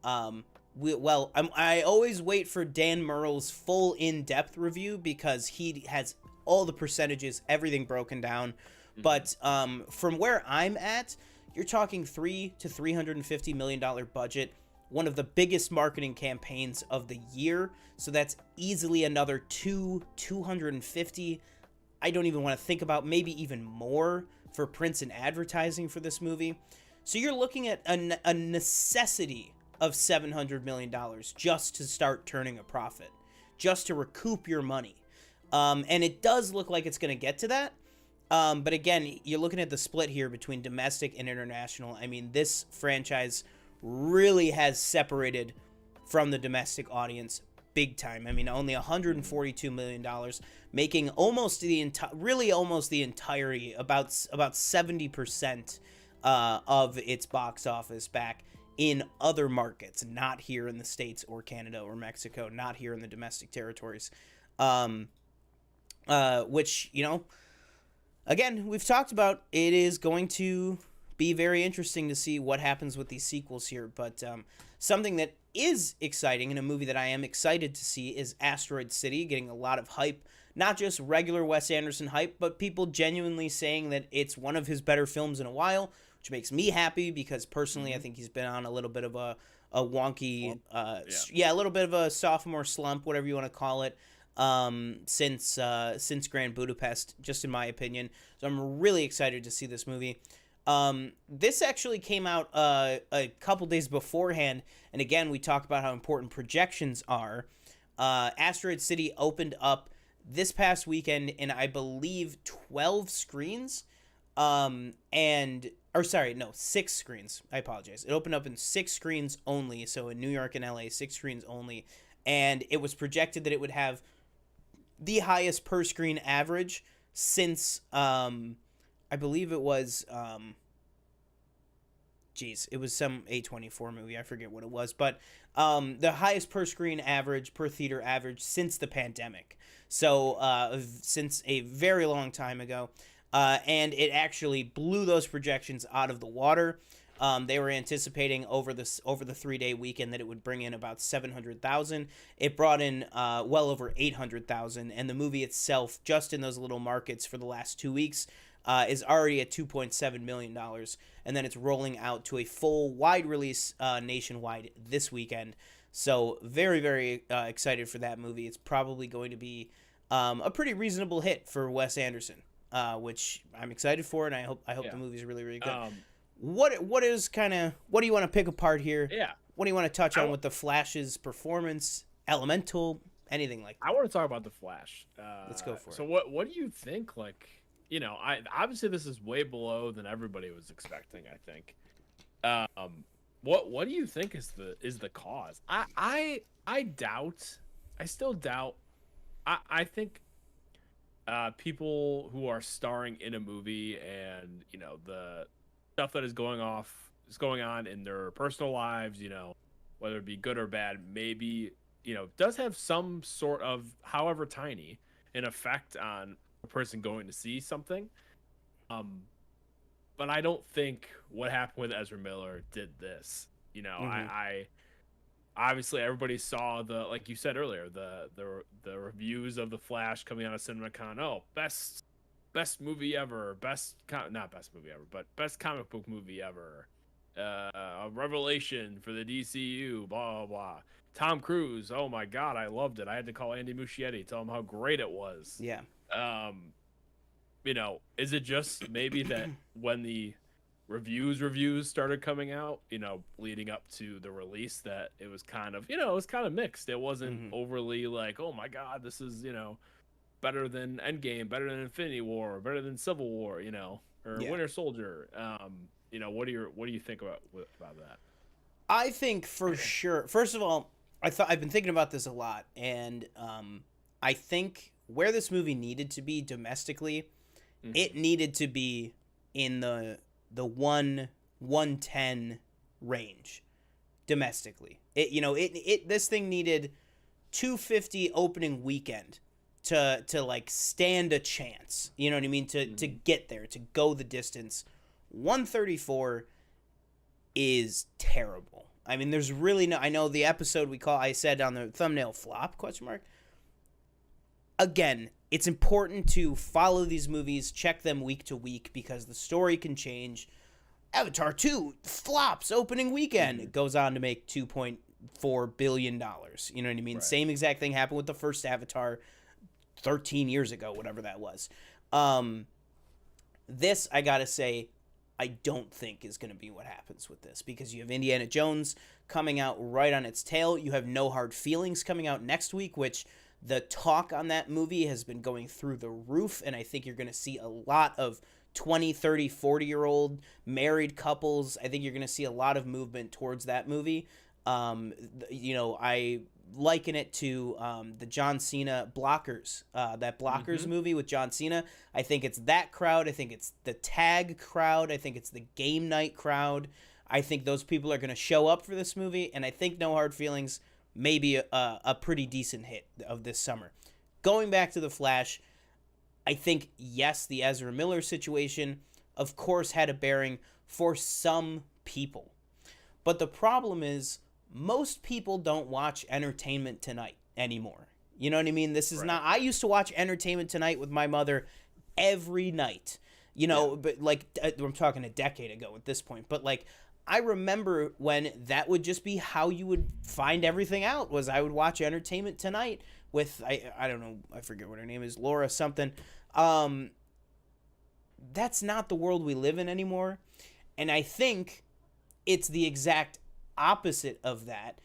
I always wait for Dan Murrell's full in-depth review because he has all the percentages, everything broken down. But from where I'm at, you're talking $300 to $350 million budget, one of the biggest marketing campaigns of the year. So that's easily another 250. I don't even want to think about, maybe even more for prints and advertising for this movie. So you're looking at a necessity of $700 million just to start turning a profit, just to recoup your money. And it does look like it's going to get to that. But again, you're looking at the split here between domestic and international. I mean, this franchise really has separated from the domestic audience big time. I mean, only $142 million, making almost the entirety, about 70% of its box office back in other markets, not here in the States or Canada or Mexico, not here in the domestic territories. Which, again, we've talked about, it is going to be very interesting to see what happens with these sequels here. But something that is exciting, and a movie that I am excited to see, is Asteroid City, getting a lot of hype. Not just regular Wes Anderson hype, but people genuinely saying that it's one of his better films in a while, which makes me happy because personally I think he's been on a little bit of a wonky, a little bit of a sophomore slump, whatever you want to call it, since Grand Budapest, just in my opinion. So I'm really excited to see this movie. This actually came out a couple days beforehand, and again, we talk about how important projections are. Asteroid City opened up this past weekend in, I believe, 12 screens, 6 screens. I apologize. It opened up in 6 screens only, so in New York and LA, 6 screens only, and it was projected that it would have the highest per screen average since, I believe it was, it was some A24 movie, I forget what it was, but the highest per screen average, per theater average, since the pandemic. So, since a very long time ago. And it actually blew those projections out of the water. They were anticipating over the 3-day weekend that it would bring in about 700,000. It brought in well over 800,000, and the movie itself, just in those little markets for the last 2 weeks, is already at $2.7 million, and then it's rolling out to a full wide release nationwide this weekend. So very, very excited for that movie. It's probably going to be a pretty reasonable hit for Wes Anderson, which I'm excited for, and I hope the movie's really, really good. What do you want to pick apart here? Yeah. What do you want to touch on with the Flash's performance, Elemental, anything like that? I want to talk about the Flash. Let's go for it. So what do you think? Like, obviously this is way below than everybody was expecting, I think. What do you think is the cause? I still doubt. I think people who are starring in a movie and the stuff that is going on in their personal lives, whether it be good or bad, maybe does have some sort of, however tiny, an effect on a person going to see something. But I don't think what happened with Ezra Miller did this. I obviously everybody saw like you said earlier, the reviews of the Flash coming out of CinemaCon. Oh, best movie ever, not best movie ever, but best comic book movie ever, a revelation for the DCU, blah blah blah. Tom Cruise, oh my god, I loved it. I had to call Andy Muschietti, tell him how great it was. Yeah. Is it just maybe that when the reviews started coming out, leading up to the release, that it was kind of, mixed. It wasn't overly like, oh my god, this is, better than Endgame, better than Infinity War, better than Civil War, or Winter Soldier. What do you think about that? I think for sure. First of all, I've been thinking about this a lot, and I think where this movie needed to be domestically, it needed to be in the 110 range domestically. This thing needed 250 opening weekend to like stand a chance. You know what I mean? To get there, to go the distance. 134 is terrible. I mean, there's really no. I know the episode I said on the thumbnail, flop ? Again, it's important to follow these movies, check them week to week, because the story can change. Avatar 2 flops opening weekend. It goes on to make $2.4 billion. You know what I mean? Right. Same exact thing happened with the first Avatar 13 years ago, whatever that was. This, I gotta say, I don't think is going to be what happens with this, because you have Indiana Jones coming out right on its tail. You have No Hard Feelings coming out next week, which the talk on that movie has been going through the roof, and I think you're going to see a lot of 20, 30, 40-year-old married couples. I think you're going to see a lot of movement towards that movie. I liken it to the John Cena Blockers, that Blockers movie with John Cena. I think it's that crowd. I think it's the tag crowd. I think it's the game night crowd. I think those people are going to show up for this movie, and I think No Hard Feelings may be a pretty decent hit of this summer. Going back to The Flash, I think, yes, the Ezra Miller situation, of course, had a bearing for some people. But the problem is most people don't watch Entertainment Tonight anymore. You know what I mean? This is not... I used to watch Entertainment Tonight with my mother every night. You know, but like I'm talking a decade ago at this point. But like I remember when that would just be how you would find everything out, was I would watch Entertainment Tonight with I don't know, I forget what her name is, Laura something. That's not the world we live in anymore. And I think it's the exact opposite of that.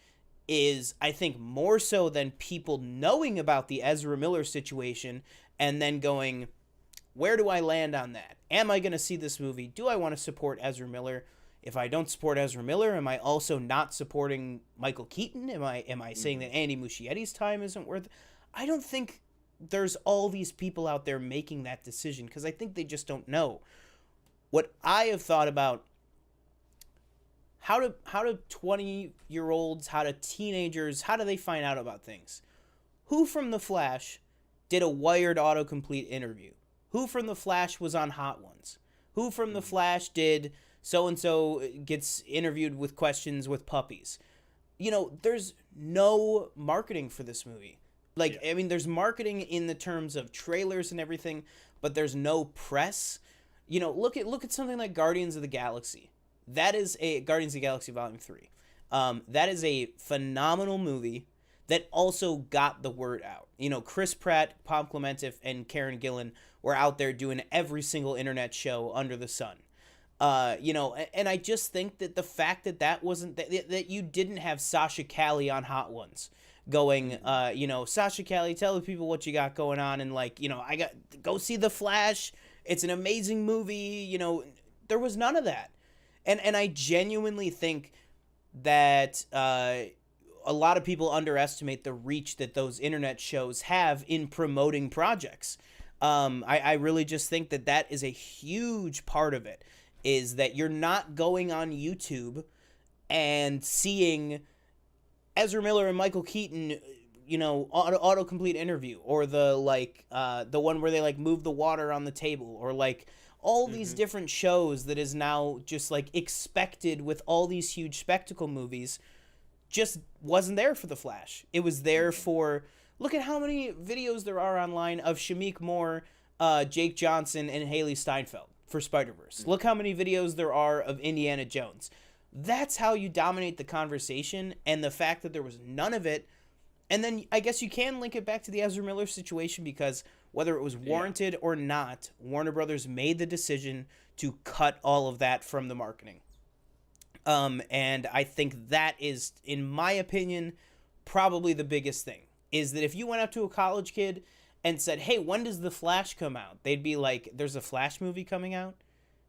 Is I think more so than people knowing about the Ezra Miller situation and then going, where do I land on that? Am I going to see this movie? Do I want to support Ezra Miller? If I don't support Ezra Miller, am I also not supporting Michael Keaton? Am I saying that Andy Muschietti's time isn't worth it? I don't think there's all these people out there making that decision, because I think they just don't know. What I have thought about, how do 20-year-olds, how do teenagers, how do they find out about things? Who from The Flash did a Wired autocomplete interview? Who from The Flash was on Hot Ones? Who from The Flash did so-and-so gets interviewed with questions with puppies? You know, there's no marketing for this movie. Like, I mean, there's marketing in the terms of trailers and everything, but there's no press. You know, look at something like Guardians of the Galaxy. That is Guardians of the Galaxy Volume 3. That is a phenomenal movie that also got the word out. You know, Chris Pratt, Pom Klementif, and Karen Gillan were out there doing every single internet show under the sun. You know, and I just think that the fact that wasn't, that you didn't have Sasha Calle on Hot Ones going, you know, Sasha Calle, tell the people what you got going on, and like, you know, go see The Flash. It's an amazing movie. You know, there was none of that. And I genuinely think that a lot of people underestimate the reach that those internet shows have in promoting projects. I really just think that is a huge part of it, is that you're not going on YouTube and seeing Ezra Miller and Michael Keaton, you know, autocomplete interview, or the one where they like move the water on the table, or like all these different shows that is now just like expected with all these huge spectacle movies, just wasn't there for The Flash. It was there for, look at how many videos there are online of Shameik Moore, Jake Johnson, and Haley Steinfeld for Spider-Verse. Look how many videos there are of Indiana Jones. That's how you dominate the conversation, and the fact that there was none of it. And then I guess you can link it back to the Ezra Miller situation, because whether it was warranted or not, Warner Brothers made the decision to cut all of that from the marketing. And I think that is, in my opinion, probably the biggest thing, is that if you went up to a college kid and said, hey, when does The Flash come out? They'd be like, there's a Flash movie coming out?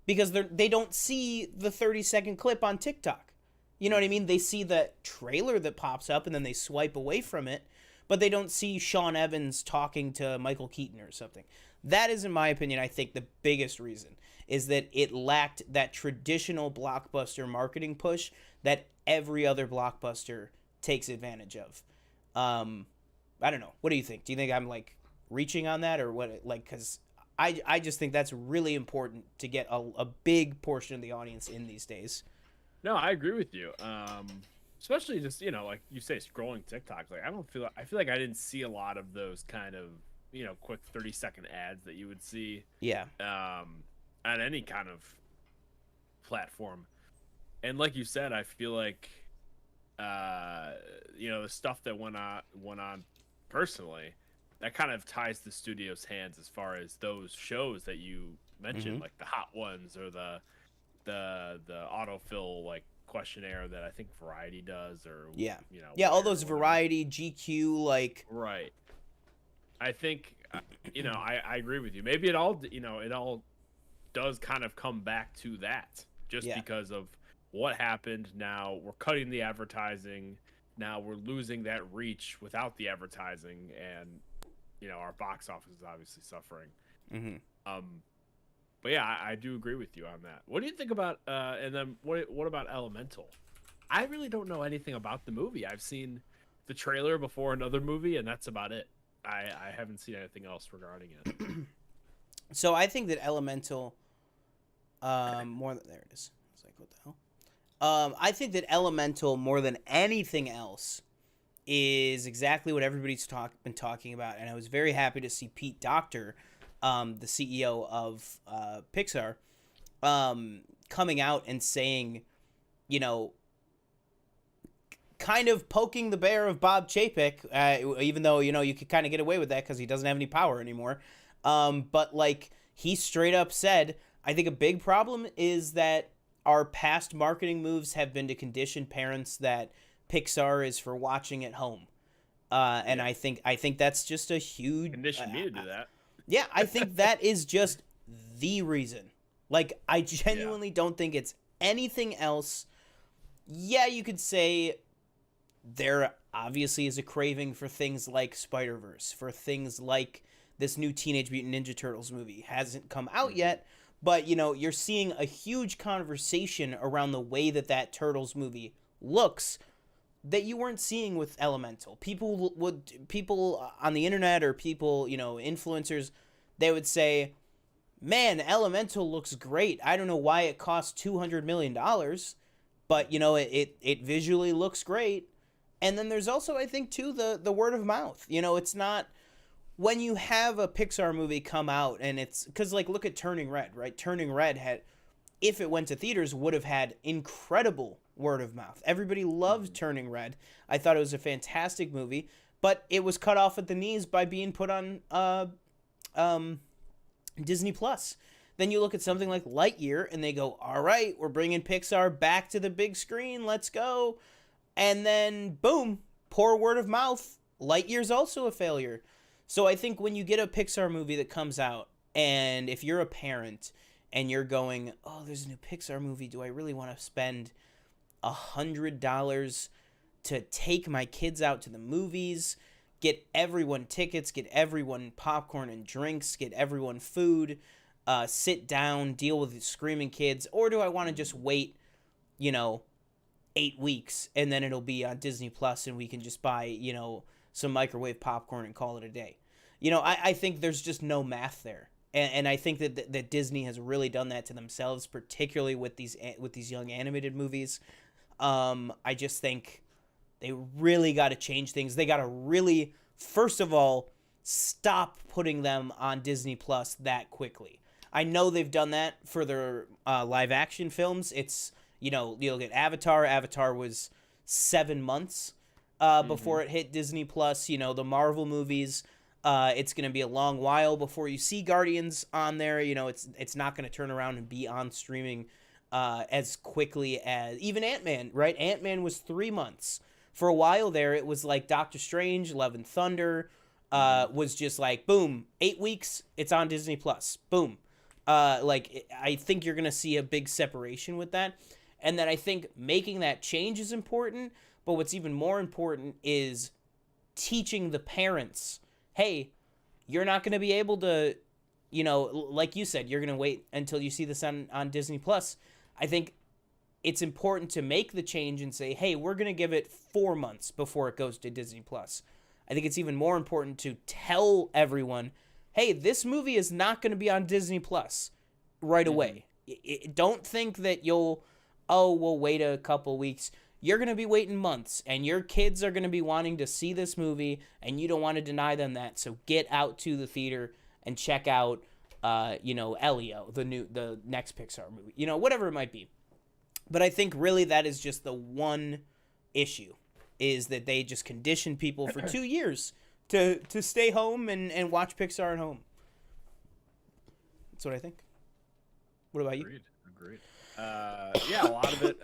Because they don't see the 30-second clip on TikTok. You know what I mean? They see the trailer that pops up and then they swipe away from it, but they don't see Sean Evans talking to Michael Keaton or something. That is, in my opinion, I think the biggest reason, is that it lacked that traditional blockbuster marketing push that every other blockbuster takes advantage of. I don't know. What do you think? Do you think I'm like reaching on that, or what? Like, because I just think that's really important to get a big portion of the audience in these days. No, I agree with you. Especially just, you know, like you say, scrolling TikTok. Like, I feel like I didn't see a lot of those kind of, you know, quick 30-second ads that you would see. Yeah. On any kind of platform. And like you said, I feel like, you know, the stuff that went on personally, that kind of ties the studio's hands as far as those shows that you mentioned, like the Hot Ones, or the autofill like questionnaire that I think Variety does, or you know, all those Variety, GQ, like, right. I think you know, I agree with you. Maybe it all does kind of come back to that, just because of what happened. Now we're cutting the advertising. Now we're losing that reach without the advertising, and you know, our box office is obviously suffering. But yeah, I do agree with you on that. What do you think about and then what about Elemental? I really don't know anything about the movie. I've seen the trailer before another movie, and that's about it. I haven't seen anything else regarding it. So I think that Elemental, there it is. like, what the hell? I think that Elemental, more than anything else, is exactly what everybody's been talking about, and I was very happy to see Pete Docter, the CEO of Pixar, coming out and saying, you know, kind of poking the bear of Bob Chapek, even though, you know, you could kind of get away with that because he doesn't have any power anymore. But, like, he straight up said, I think a big problem is that our past marketing moves have been to condition parents that Pixar is for watching at home. And I think that's just a huge... Condition me to do that. Yeah, I think that is just the reason. Like, I genuinely don't think it's anything else. Yeah, you could say there obviously is a craving for things like Spider-Verse, for things like this new Teenage Mutant Ninja Turtles movie. Hasn't come out yet, but, you know, you're seeing a huge conversation around the way that Turtles movie looks that you weren't seeing with Elemental. People on the internet, or people, you know, influencers, they would say, man, Elemental looks great. I don't know why it cost $200 million, but, you know, it visually looks great. And then there's also, I think, too, the word of mouth. You know, it's not... When you have a Pixar movie come out, and it's... Because, like, look at Turning Red, right? Turning Red had... If it went to theaters, would have had incredible word of mouth. Everybody loved Turning Red. I thought it was a fantastic movie, but it was cut off at the knees by being put on Disney Plus. Then you look at something like Lightyear, and they go, all right, we're bringing Pixar back to the big screen. Let's go. And then, boom, poor word of mouth. Lightyear's also a failure. So I think when you get a Pixar movie that comes out, and if you're a parent and you're going, oh, there's a new Pixar movie, do I really want to spend $100 to take my kids out to the movies, get everyone tickets, get everyone popcorn and drinks, get everyone food, sit down, deal with the screaming kids, or do I want to just wait, you know, 8 weeks, and then it'll be on Disney Plus, and we can just buy, you know, some microwave popcorn and call it a day. You know, I think there's just no math there. And I think that Disney has really done that to themselves, particularly with these young animated movies. I just think they really got to change things. They got to really, first of all, stop putting them on Disney Plus that quickly. I know they've done that for their live action films. It's, you know, you'll get Avatar. Avatar was 7 months before it hit Disney Plus. You know, the Marvel movies, it's going to be a long while before you see Guardians on there. You know, it's not going to turn around and be on streaming as quickly as even Ant-Man, right? Ant-Man was 3 months. For a while there, it was like Doctor Strange, Love and Thunder was just like, boom, 8 weeks, it's on Disney Plus. Boom. I think you're going to see a big separation with that. And then I think making that change is important. But what's even more important is teaching the parents, hey, you're not going to be able to, you know, like you said, you're going to wait until you see this on Disney Plus. I think it's important to make the change and say, hey, we're going to give it 4 months before it goes to Disney Plus. I think it's even more important to tell everyone, hey, this movie is not going to be on Disney Plus right away. Don't think that we'll wait a couple weeks. You're going to be waiting months, and your kids are going to be wanting to see this movie, and you don't want to deny them that. So get out to the theater and check out, Elio, the next Pixar movie, you know, whatever it might be. But I think really that is just the one issue, is that they just condition people for 2 years to stay home and watch Pixar at home. That's what I think. What about you? Agreed. Yeah, a lot of it.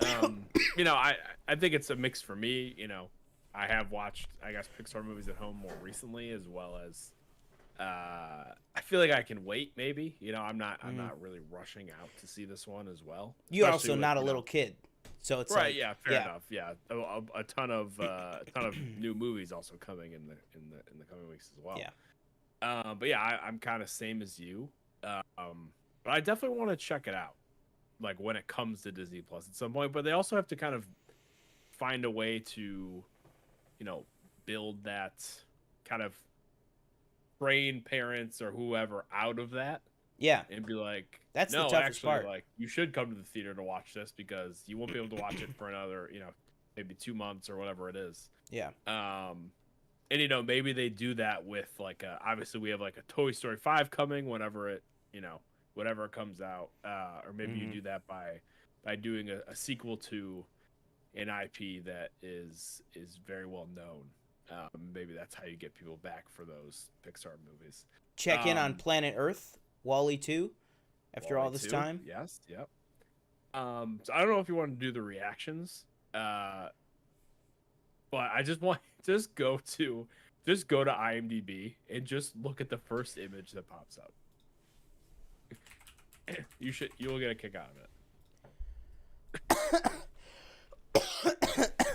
I think it's a mix for me. You know, I have watched, I guess, Pixar movies at home more recently, as well as I feel like I can wait. Maybe, you know, I'm not really rushing out to see this one as well. You're also not a little kid, so it's right. Yeah, fair enough. Yeah, a ton of new movies also coming in the coming weeks as well. Yeah. But yeah, I'm kind of same as you. But I definitely want to check it out, like when it comes to Disney Plus at some point. But they also have to kind of find a way to, you know, build that kind of train parents or whoever out of that. Yeah. and be like, that's no, the toughest actually, part. like, you should come to the theater to watch this because you won't be able to watch it for another, maybe 2 months or whatever it is. Yeah. And maybe they do that with like obviously we have like a Toy Story 5 coming whenever it whatever it comes out, or maybe you do that by doing a sequel to an IP that is very well known. Maybe that's how you get people back for those Pixar movies. Check in on Planet Earth, Wall-E 2, after all this time. Yes, yep. So I don't know if you want to do the reactions, but I just want go to IMDb and just look at the first image that pops up. You'll get a kick out of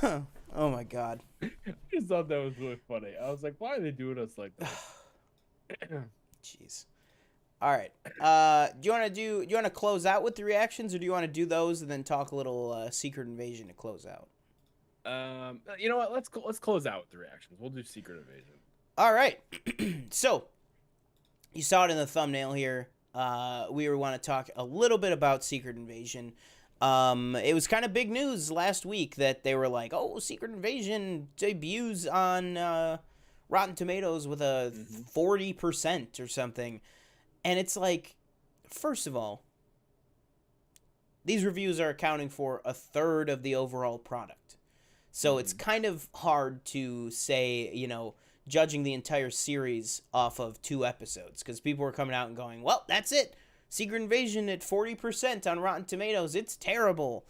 it. Oh my god. I just thought that was really funny. I was like, why are they doing us like this? Jeez. All right. Do you want to close out with the reactions, or do you want to do those and then talk a little Secret Invasion to close out? You know what? Let's close out with the reactions. We'll do Secret Invasion. All right. So, you saw it in the thumbnail here. We want to talk a little bit about Secret Invasion. It was kind of big news last week that they were like, "Oh, Secret Invasion debuts on Rotten Tomatoes with a 40% or something," and it's like, first of all, these reviews are accounting for a third of the overall product. So it's kind of hard to say, judging the entire series off of 2 episodes, because people were coming out and going, well, that's it. Secret Invasion at 40% on Rotten Tomatoes. It's terrible.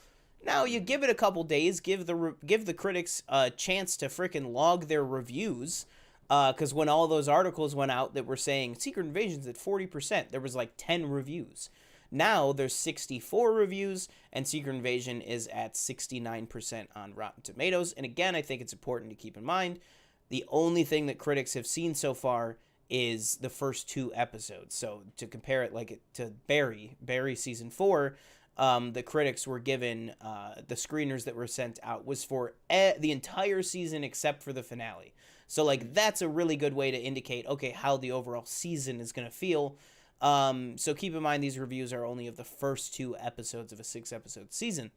Now, you give it a couple days, give the critics a chance to frickin' log their reviews, because when all those articles went out that were saying Secret Invasion's at 40%, there was like 10 reviews. Now there's 64 reviews, and Secret Invasion is at 69% on Rotten Tomatoes. And again, I think it's important to keep in mind, the only thing that critics have seen so far is the first 2 episodes. So to compare it to Barry season 4, the critics were given, the screeners that were sent out was for the entire season except for the finale. So that's a really good way to indicate, okay, how the overall season is going to feel. So keep in mind, these reviews are only of the first 2 episodes of a 6-episode season.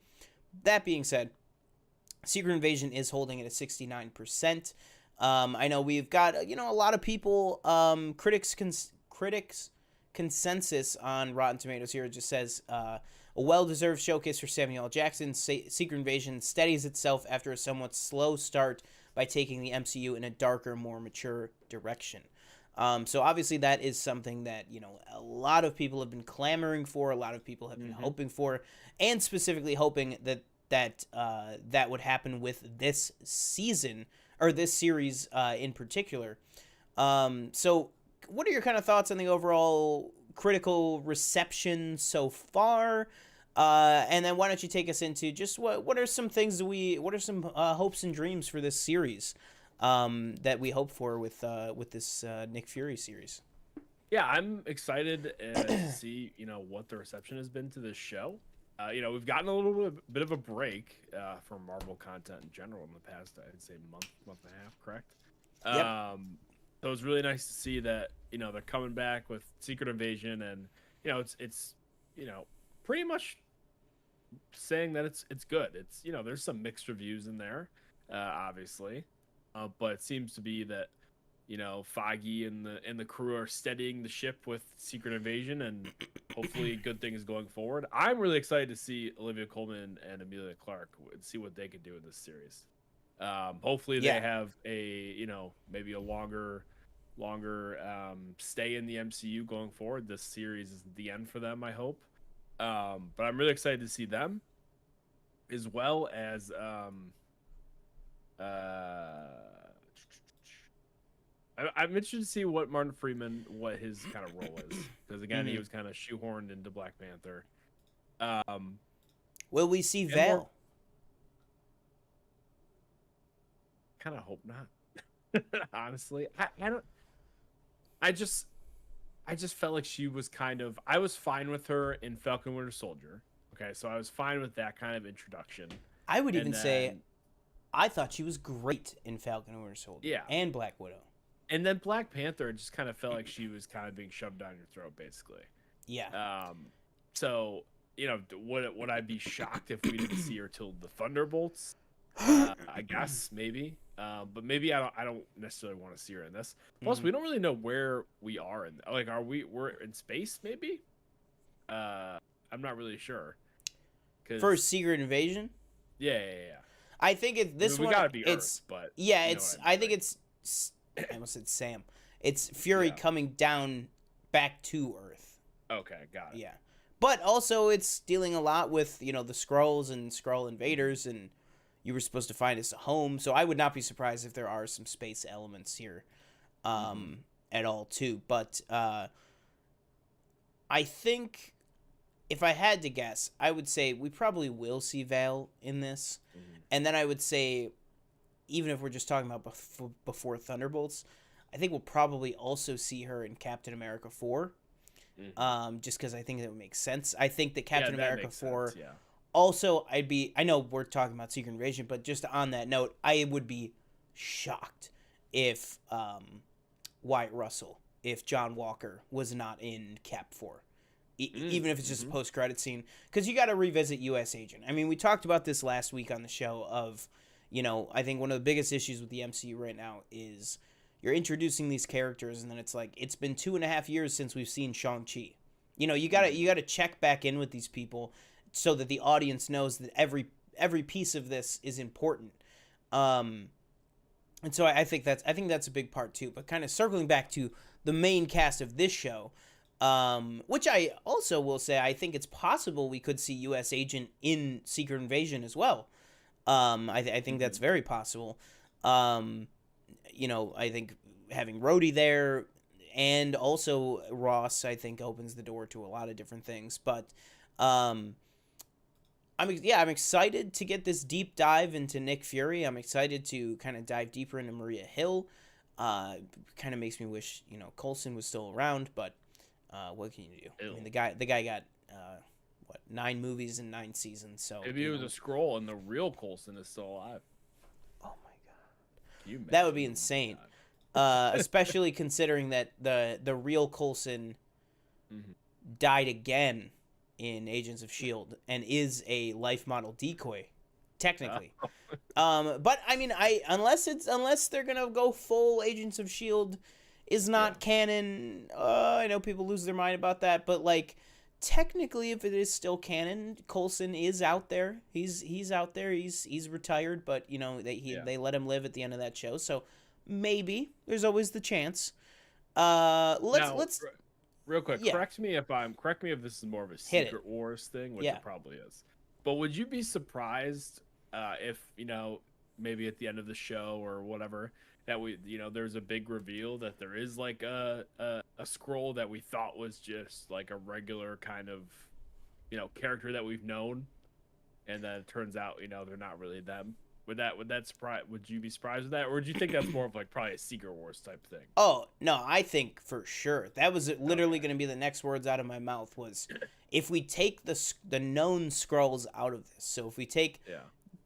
That being said, Secret Invasion is holding it at 69%. I know we've got, a lot of people, critics consensus on Rotten Tomatoes here. It just says, a well-deserved showcase for Samuel L. Jackson. Secret Invasion steadies itself after a somewhat slow start by taking the MCU in a darker, more mature direction. So obviously that is something that, a lot of people have been clamoring for, a lot of people have been hoping for, and specifically hoping that would happen with this season, or this series in particular. So what are your kind of thoughts on the overall critical reception so far? And then why don't you take us into just what are some things what are some hopes and dreams for this series? That we hope for with this Nick Fury series. Yeah, I'm excited to see what the reception has been to this show. We've gotten a little bit of a break from Marvel content in general in the past, I'd say month and a half, correct? Yep. So it was really nice to see that they're coming back with Secret Invasion, and it's pretty much saying that it's good. It's there's some mixed reviews in there, obviously. But it seems to be that, Feige and the crew are steadying the ship with Secret Invasion, and hopefully good things going forward. I'm really excited to see Olivia Colman and Emilia Clarke and see what they can do in this series. Hopefully they have a, maybe a longer stay in the MCU going forward. This series is the end for them, I hope. But I'm really excited to see them, as well as I'm interested to see what Martin Freeman, what his kind of role is, because again, he was kind of shoehorned into Black Panther. Will we see Val? Kind of hope not. Honestly, I don't. I just felt like she was I was fine with her in Falcon Winter Soldier. Okay, so I was fine with that kind of introduction. I would even say I thought she was great in Falcon and Winter Soldier. Yeah. And Black Widow. And then Black Panther just kind of felt like she was kind of being shoved down your throat, basically. Yeah. So would I be shocked if we didn't see her till the Thunderbolts? I guess maybe. But maybe I don't necessarily want to see her in this. Plus, we don't really know where we are in. Like, we're in space? Maybe. I'm not really sure. For Secret Invasion. Yeah. I think we gotta be Earth, but yeah, it's. I think it's. I almost said Sam. It's Fury coming down back to Earth. Okay, got it. Yeah, but also it's dealing a lot with the Skrulls and Skrull invaders, and you were supposed to find us a home. So I would not be surprised if there are some space elements here, at all too. But I think, if I had to guess, I would say we probably will see Val in this. And then I would say, even if we're just talking about before Thunderbolts, I think we'll probably also see her in Captain America 4. Just because I think that would make sense. I think that Captain America 4... Sense, yeah. Also, I know we're talking about Secret Invasion, but just on that note, I would be shocked if Wyatt Russell, if John Walker was not in Cap 4. Even if it's just a post-credit scene. Because you got to revisit U.S. Agent. I mean, we talked about this last week on the show of, I think one of the biggest issues with the MCU right now is you're introducing these characters, and then it's like, it's been 2.5 years since we've seen Shang-Chi. You gotta check back in with these people so that the audience knows that every piece of this is important. And so I think that's a big part too. But kind of circling back to the main cast of this show, which I also will say, I think it's possible we could see U.S. Agent in Secret Invasion as well. I think that's very possible. I think having Rhodey there and also Ross, I think, opens the door to a lot of different things. But I'm excited to get this deep dive into Nick Fury. I'm excited to kind of dive deeper into Maria Hill. Kind of makes me wish Coulson was still around, but what can you do? I mean, the guy got 9 movies and 9 seasons. So maybe it was a Skrull and the real Coulson is still alive. Oh my god, that would be insane. Especially considering that the real Coulson died again in Agents of S.H.I.E.L.D. and is a life model decoy, technically. But I mean, unless they're gonna go full Agents of S.H.I.E.L.D. is not canon. I know people lose their mind about that, but like, technically, if it is still canon, Coulson is out there. He's out there. He's retired, but they let him live at the end of that show. So maybe there's always the chance. Let's real quick. Yeah. Correct me if this is more of a Secret Wars thing, which it probably is. But would you be surprised if maybe at the end of the show or whatever, that there's a big reveal that there is like a Skrull that we thought was just like a regular kind of character that we've known, and then it turns out they're not really them. Would you be surprised with that, or do you think that's more of like probably a Secret Wars type thing? Oh no, I think for sure that was literally going to be the next words out of my mouth was, if we take the known Skrulls out of this. So if we take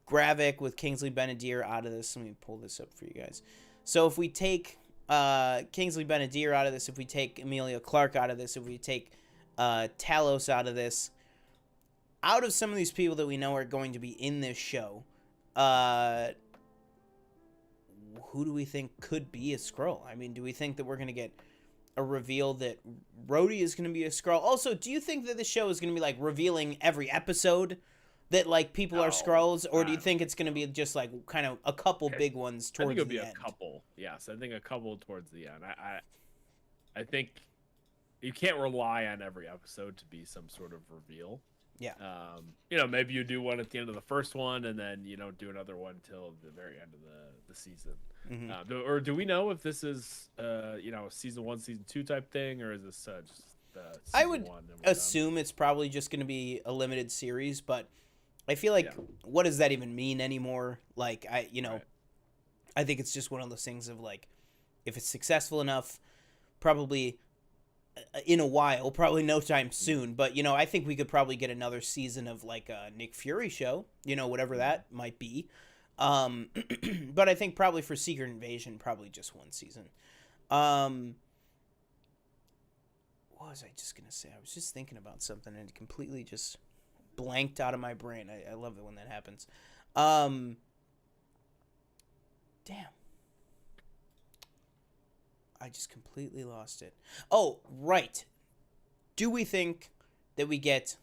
Gravik with Kingsley Ben-Adir out of this, let me pull this up for you guys. So if we take Kingsley Ben-Adir out of this, if we take Emilia Clarke out of this, if we take Talos out of this, out of some of these people that we know are going to be in this show, who do we think could be a Skrull? I mean, do we think that we're going to get a reveal that Rhodey is going to be a Skrull? Also, do you think that the show is going to be like revealing every episode that like people are Skrulls, or do you think it's going to be just like kind of a couple big ones towards the end? I think it'll be a couple. Yes, I think a couple towards the end. I think you can't rely on every episode to be some sort of reveal. Yeah. Maybe you do one at the end of the first one, and then do another one till the very end of the season. Or do we know if this is season 1, season 2 type thing, or is this just season I would 1 assume it's probably just going to be a limited series, but I feel like what does that even mean anymore? Like I think it's just one of those things of like, if it's successful enough, probably in a while, probably no time soon, but I think we could probably get another season of like a Nick Fury show, whatever that might be. But I think probably for Secret Invasion, probably just one season. what was I just gonna say? I was just thinking about something and it completely just blanked out of my brain. I love it when that happens. Damn. I just completely lost it. Oh, right. Do we think that we get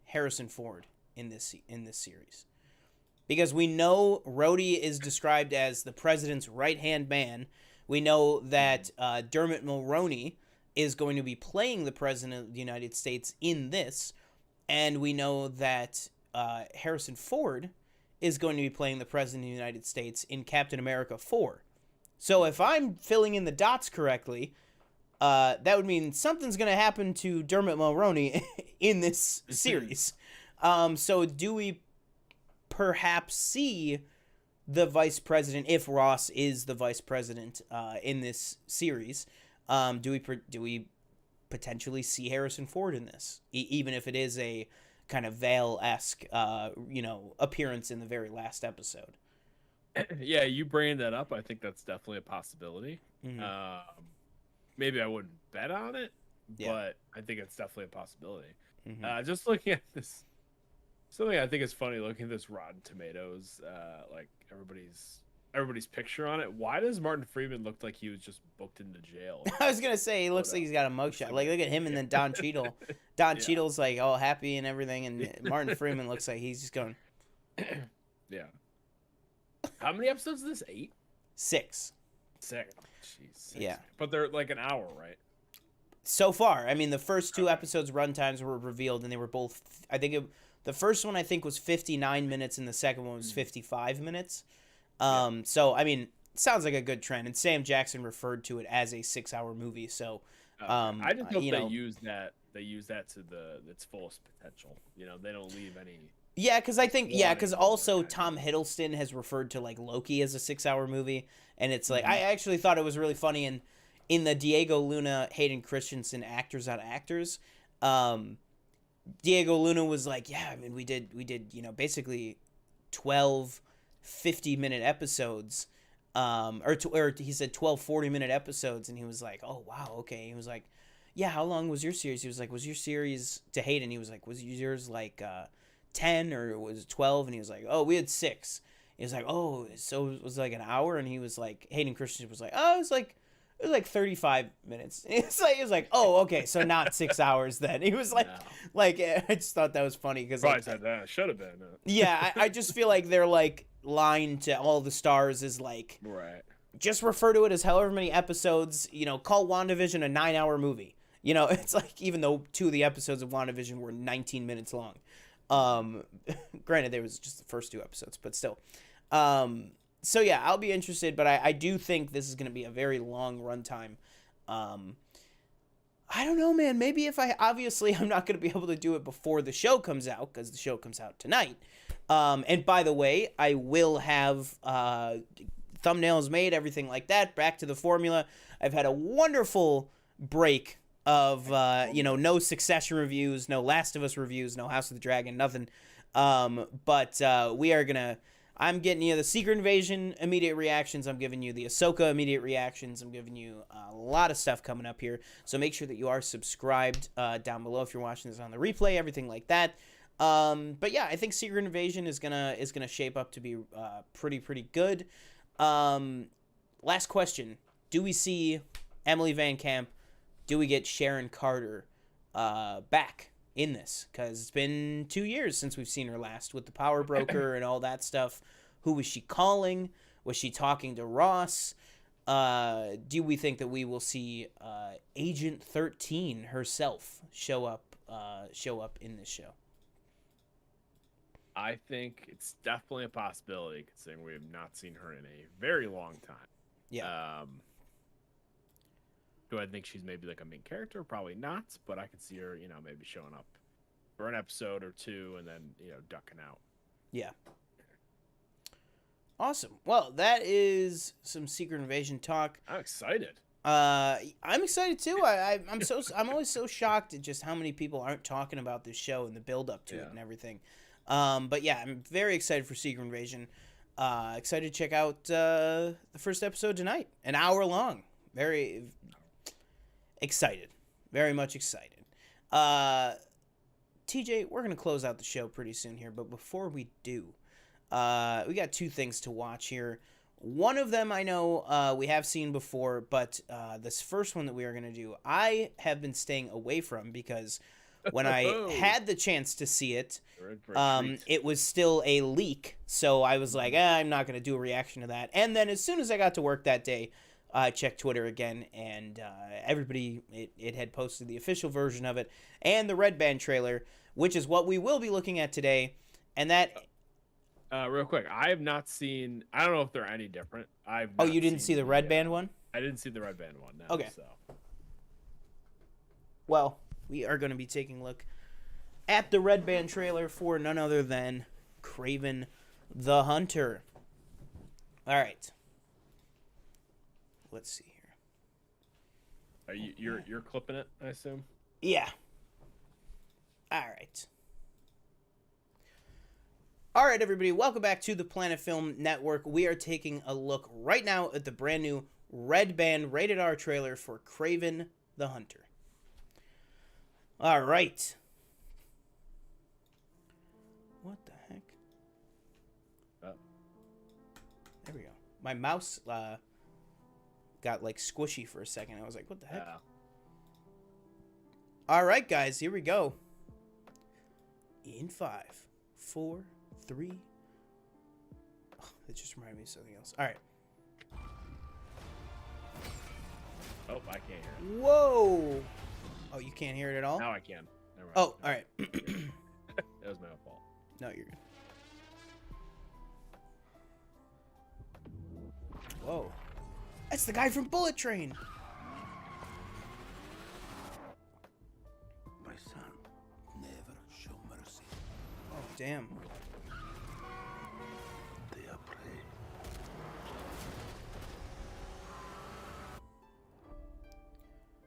Harrison Ford in this series? Because we know Rhodey is described as the president's right-hand man. We know that Dermot Mulroney is going to be playing the president of the United States in this. And we know that Harrison Ford is going to be playing the president of the United States in Captain America 4. So if I'm filling in the dots correctly, that would mean something's going to happen to Dermot Mulroney in this series. So do we perhaps see the vice president, if Ross is the vice president in this series? Do we potentially see Harrison Ford in this, even if it is a kind of Vale-esque, appearance in the very last episode? Yeah, you bringing that up, I think that's definitely a possibility. Mm-hmm. Maybe I wouldn't bet on it, but I think it's definitely a possibility. Mm-hmm. Just looking at this, something I think is funny, looking at this Rotten Tomatoes, like everybody's picture on it. Why does Martin Freeman look like he was just booked into jail? I was gonna say he looks like he's got a mugshot. Like, look at him and then Don Cheadle. Don Cheadle's like all happy and everything, and Martin Freeman looks like he's just going. Yeah. How many episodes is this? 8? 6. 6. Jeez. 6. Yeah. But they're like an hour, right? So far, I mean, the first 2 episodes' runtimes were revealed, and they were both. The first one I think was 59 minutes, and the second one was 55 minutes. So I mean, it sounds like a good trend. And Sam Jackson referred to it as a 6-hour movie. So I just hope they use that. They use that to its fullest potential. They don't leave any. Yeah, because because also Tom Hiddleston has referred to like Loki as a 6-hour movie, and it's like I actually thought it was really funny in the Diego Luna Hayden Christensen Actors on Actors. Diego Luna was like, yeah, I mean we did basically 12 50-minute episodes, or he said 12 40-minute episodes, and he was like, oh wow, okay. He was like, yeah, how long was your series? He was like, was your series to Hayden? He was like, was yours like 10 or was it 12? And he was like, oh, we had 6. He was like, oh, so it was like an hour? And he was like, Hayden Christensen was like, oh, it was like 35 minutes. And he was like, oh, okay, so not 6 hours then. He was like, I just thought that was funny because probably said that should have been. Yeah, I just feel like their like line to all the stars is like, right. Just refer to it as however many episodes. Call WandaVision a 9-hour movie. It's like, even though 2 of the episodes of WandaVision were 19 minutes long. Granted, there was just the first 2 episodes, but still. So yeah, I'll be interested, but I do think this is going to be a very long runtime. I don't know, man. Maybe obviously I'm not going to be able to do it before the show comes out, because the show comes out tonight. And by the way, I will have thumbnails made, everything like that, back to the formula. I've had a wonderful break of, no Succession reviews, no Last of Us reviews, no House of the Dragon, nothing. But I'm getting you the Secret Invasion immediate reactions. I'm giving you the Ahsoka immediate reactions. I'm giving you a lot of stuff coming up here. So make sure that you are subscribed down below if you're watching this on the replay, everything like that. But yeah, I think Secret Invasion is gonna shape up to be pretty good. Last question: do we see Emily Van Camp? Do we get Sharon Carter back in this? Because it's been 2 years since we've seen her last with the power broker and all that stuff. Who was she calling? Was she talking to Ross? Do we think that we will see Agent 13 herself show up in this show? I think it's definitely a possibility, considering we have not seen her in a very long time. Yeah. Do I think she's maybe like a main character? Probably not, but I could see her, maybe showing up for an episode or 2 and then, ducking out. Yeah. Awesome. Well, that is some Secret Invasion talk. I'm excited. I'm excited too. I'm always so shocked at just how many people aren't talking about this show and the build up to it and everything. But yeah, I'm very excited for Secret Invasion. Excited to check out the first episode tonight. An hour long. Very excited. Very much excited. TJ, we're going to close out the show pretty soon here, but before we do, we got two things to watch here. One of them I know we have seen before, but this first one that we are going to do, I have been staying away from because when I had the chance to see it, it was still a leak. So I was like, I'm not going to do a reaction to that. And then as soon as I got to work that day, I checked Twitter again, and everybody, it had posted the official version of it and the Red Band trailer, which is what we will be looking at today. And that... real quick, I have not seen... I don't know if they're any different. You didn't see the Red Band one? I didn't see the Red Band one, no. Okay. So. Well, we are going to be taking a look at the Red Band trailer for none other than Kraven the Hunter. All right. Let's see here. You're clipping it, I assume? Yeah. All right. All right, everybody. Welcome back to the Planet Film Network. We are taking a look right now at the brand new Red Band rated R trailer for Kraven the Hunter. All right. What the heck? Oh. There we go. My mouse got like squishy for a second. I was like, what the heck? All right, guys, here we go. In 5, 4, 3. Oh, that just reminded me of something else. All right. Oh, I can't hear it. Whoa. Oh, you can't hear it at all? Now I can. Never mind. Oh, all right. That was my own fault. No, you're good. Whoa. That's the guy from Bullet Train. My son, never show mercy. Oh, damn. They are prey.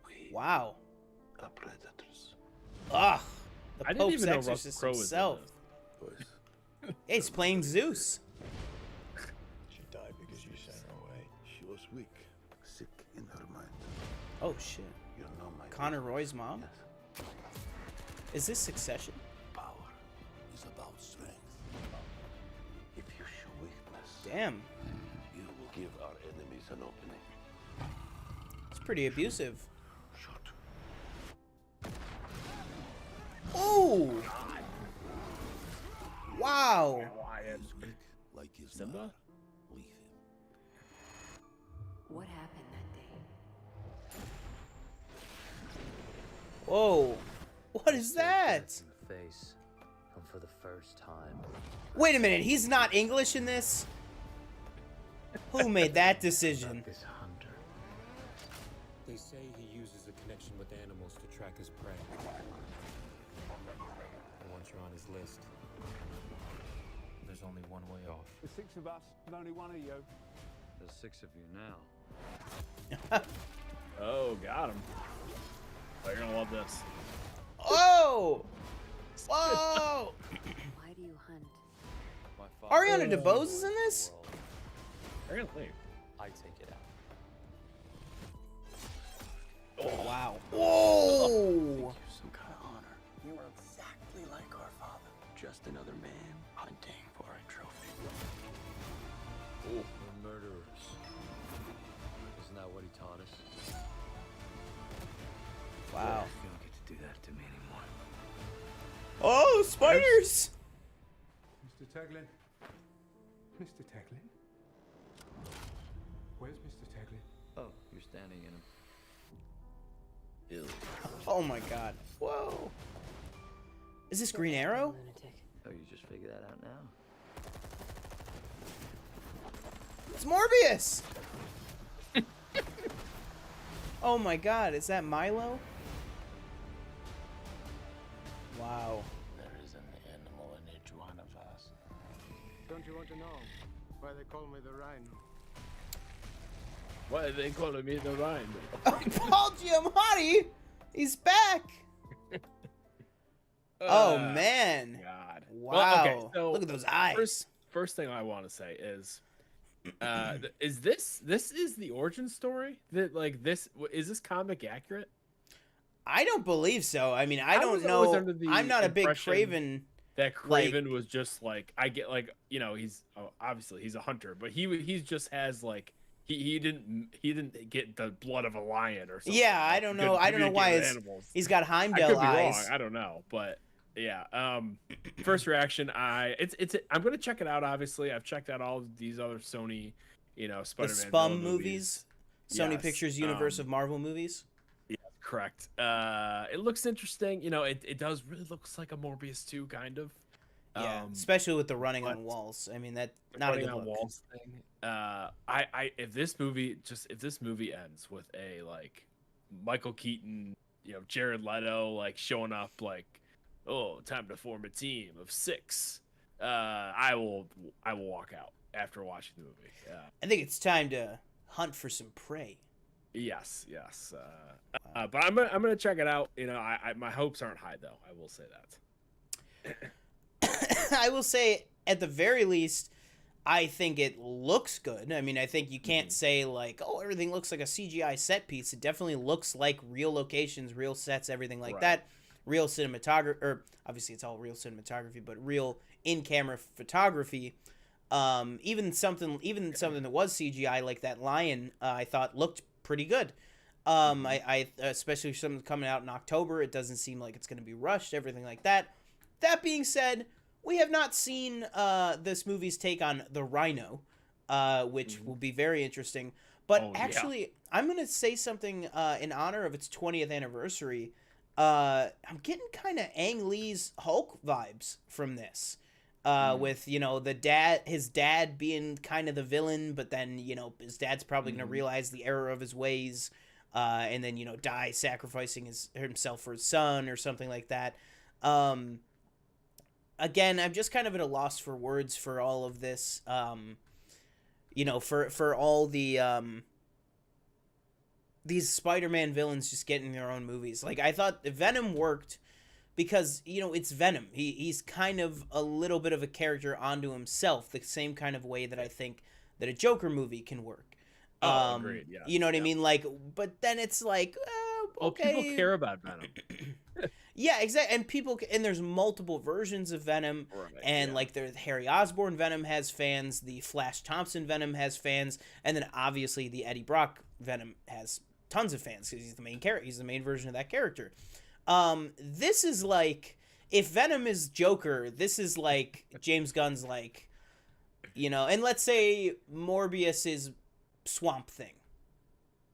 We Wow. are predators. Ugh. The I didn't Pope's even know exorcist Russell Crowe was in himself. this. Boys, Hey, he's playing Zeus. she died because you sent her away. She was weak, sick in her mind. Oh, shit. You know my Connor Roy's mom? Yes. Is this Succession? Power is about strength. If you show weakness, Damn. you will give our enemies an opening. It's pretty abusive. Shoot. Oh! Wow. He's weak like his Simba? mother. Leave him. What happened that day? Whoa. What is that? In the face, and for the first time. Wait a minute, he's not English in this? Who made that decision? This hunter. They say he uses a connection with animals to track his prey. And once you're on his list, there's only one way off. The 6 of us, and only one of you. There's 6 of you now. Oh, got him. Oh, you're gonna love this. Oh! Whoa! Why do you hunt? My father Ariana DeBose is in this? They're gonna leave. I take it out. Oh, wow. Whoa! Some kind of honor. You are exactly like our father. Just another man hunting for a trophy. We're murderers. Isn't that what he taught us? Wow. You don't get to do that to me anymore. Oh, spiders! Mr. Taglin? Mr. Taglin? Where's Mr. Taglin? Oh, you're standing in him. Ill. Oh my god. Whoa. Is this Green Arrow? Lunatic. Oh, you just figured that out now? It's Morbius! Oh my god, is that Milo? Wow. There is an animal in each one of us. Don't you want to know why they call me the Rhine? Why are they calling me the Rhine? Paul Giamatti! He's back! Oh man. God. Wow. Well, okay, so look at those eyes. First thing I want to say is this is the origin story? That like this is this comic accurate? I don't believe so. I mean, I was don't always know. under the I'm not a big impression Craven. that Craven was just like, I get like, you know, he's obviously he's a hunter, but he just has like he didn't get the blood of a lion or something. Yeah, I like, don't he know. couldn't I don't know why communicate with animals. he's got I Heimdall could be eyes. wrong. I don't know, but yeah. First reaction, I'm gonna check it out. Obviously, I've checked out all of these other Sony, you know, The Spider-Man Spum villain movies, Sony Yes, Pictures universe of Marvel movies. Yeah, correct. It looks interesting. You know, it does really looks like a Morbius 2 kind of. Yeah, especially with the running but on walls. I mean, that the not a running good on look. walls thing. If this movie ends with a like Michael Keaton, you know, Jared Leto like showing up like, oh, time to form a team of 6. I will walk out after watching the movie. I think it's time to hunt for some prey. Yes. But I'm gonna check it out. You know, I my hopes aren't high though. I will say that. I will say, at the very least, I think it looks good. I mean, I think you can't say, like, oh, everything looks like a CGI set piece. It definitely looks like real locations, real sets, everything like that. Real cinematography, or obviously it's all real cinematography, but real in-camera photography. Even something that was CGI, like that lion, I thought looked pretty good. I especially something coming out in October, it doesn't seem like it's going to be rushed, everything like that. That being said, we have not seen this movie's take on the Rhino, which will be very interesting. But actually, I'm going to say something in honor of its 20th anniversary. I'm getting kind of Ang Lee's Hulk vibes from this. With, you know, his dad being kind of the villain, but then, you know, his dad's probably going to realize the error of his ways, and then, you know, die sacrificing himself for his son or something like that. Again, I'm just kind of at a loss for words for all of this. You know, for all the these Spider-Man villains just getting their own movies. Like, I thought Venom worked because, you know, it's Venom. He's kind of a little bit of a character onto himself, the same kind of way that I think that a Joker movie can work. Agreed. Yeah. You know what I mean? Like, but then it's like, okay. People care about Venom. Yeah, exactly. And there's multiple versions of Venom, and like the Harry Osborn Venom has fans, the Flash Thompson Venom has fans, and then obviously the Eddie Brock Venom has tons of fans because he's the main character. He's the main version of that character. This is like, if Venom is Joker, this is like James Gunn's, like, you know, and let's say Morbius is Swamp Thing.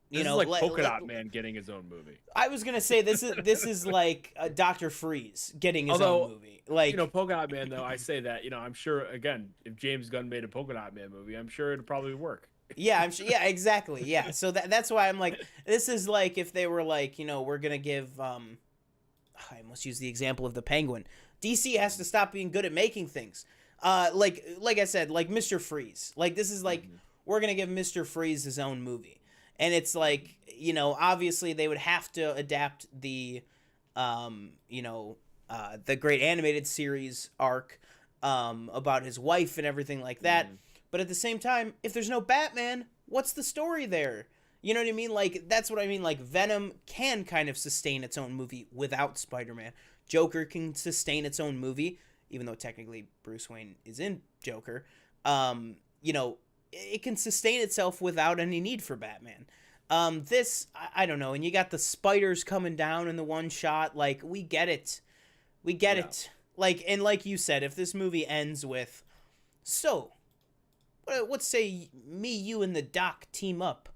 This is like Polka Dot Man getting his own movie. I was gonna say this is like Dr. Freeze getting his own movie. Like, you know, Polka Dot Man, though, I say that, you know, I'm sure, again, if James Gunn made a Polka Dot Man movie, I'm sure it'd probably work. Yeah, I'm sure. Yeah, exactly. Yeah, so that's why I'm like, this is like if they were like, you know, we're gonna give I must use the example of the Penguin. DC has to stop being good at making things. Like I said, like Mr. Freeze. Like, this is like, we're gonna give Mr. Freeze his own movie. And it's like, you know, obviously they would have to adapt the, you know, the great animated series arc about his wife and everything like that. But at the same time, if there's no Batman, what's the story there? You know what I mean? Like, that's what I mean. Like, Venom can kind of sustain its own movie without Spider-Man. Joker can sustain its own movie, even though technically Bruce Wayne is in Joker. You know, it can sustain itself without any need for Batman. This, I don't know. And you got the spiders coming down in the one shot. Like, we get it. We get it. Like, and like you said, if this movie ends with, so, let's say me, you, and the Doc team up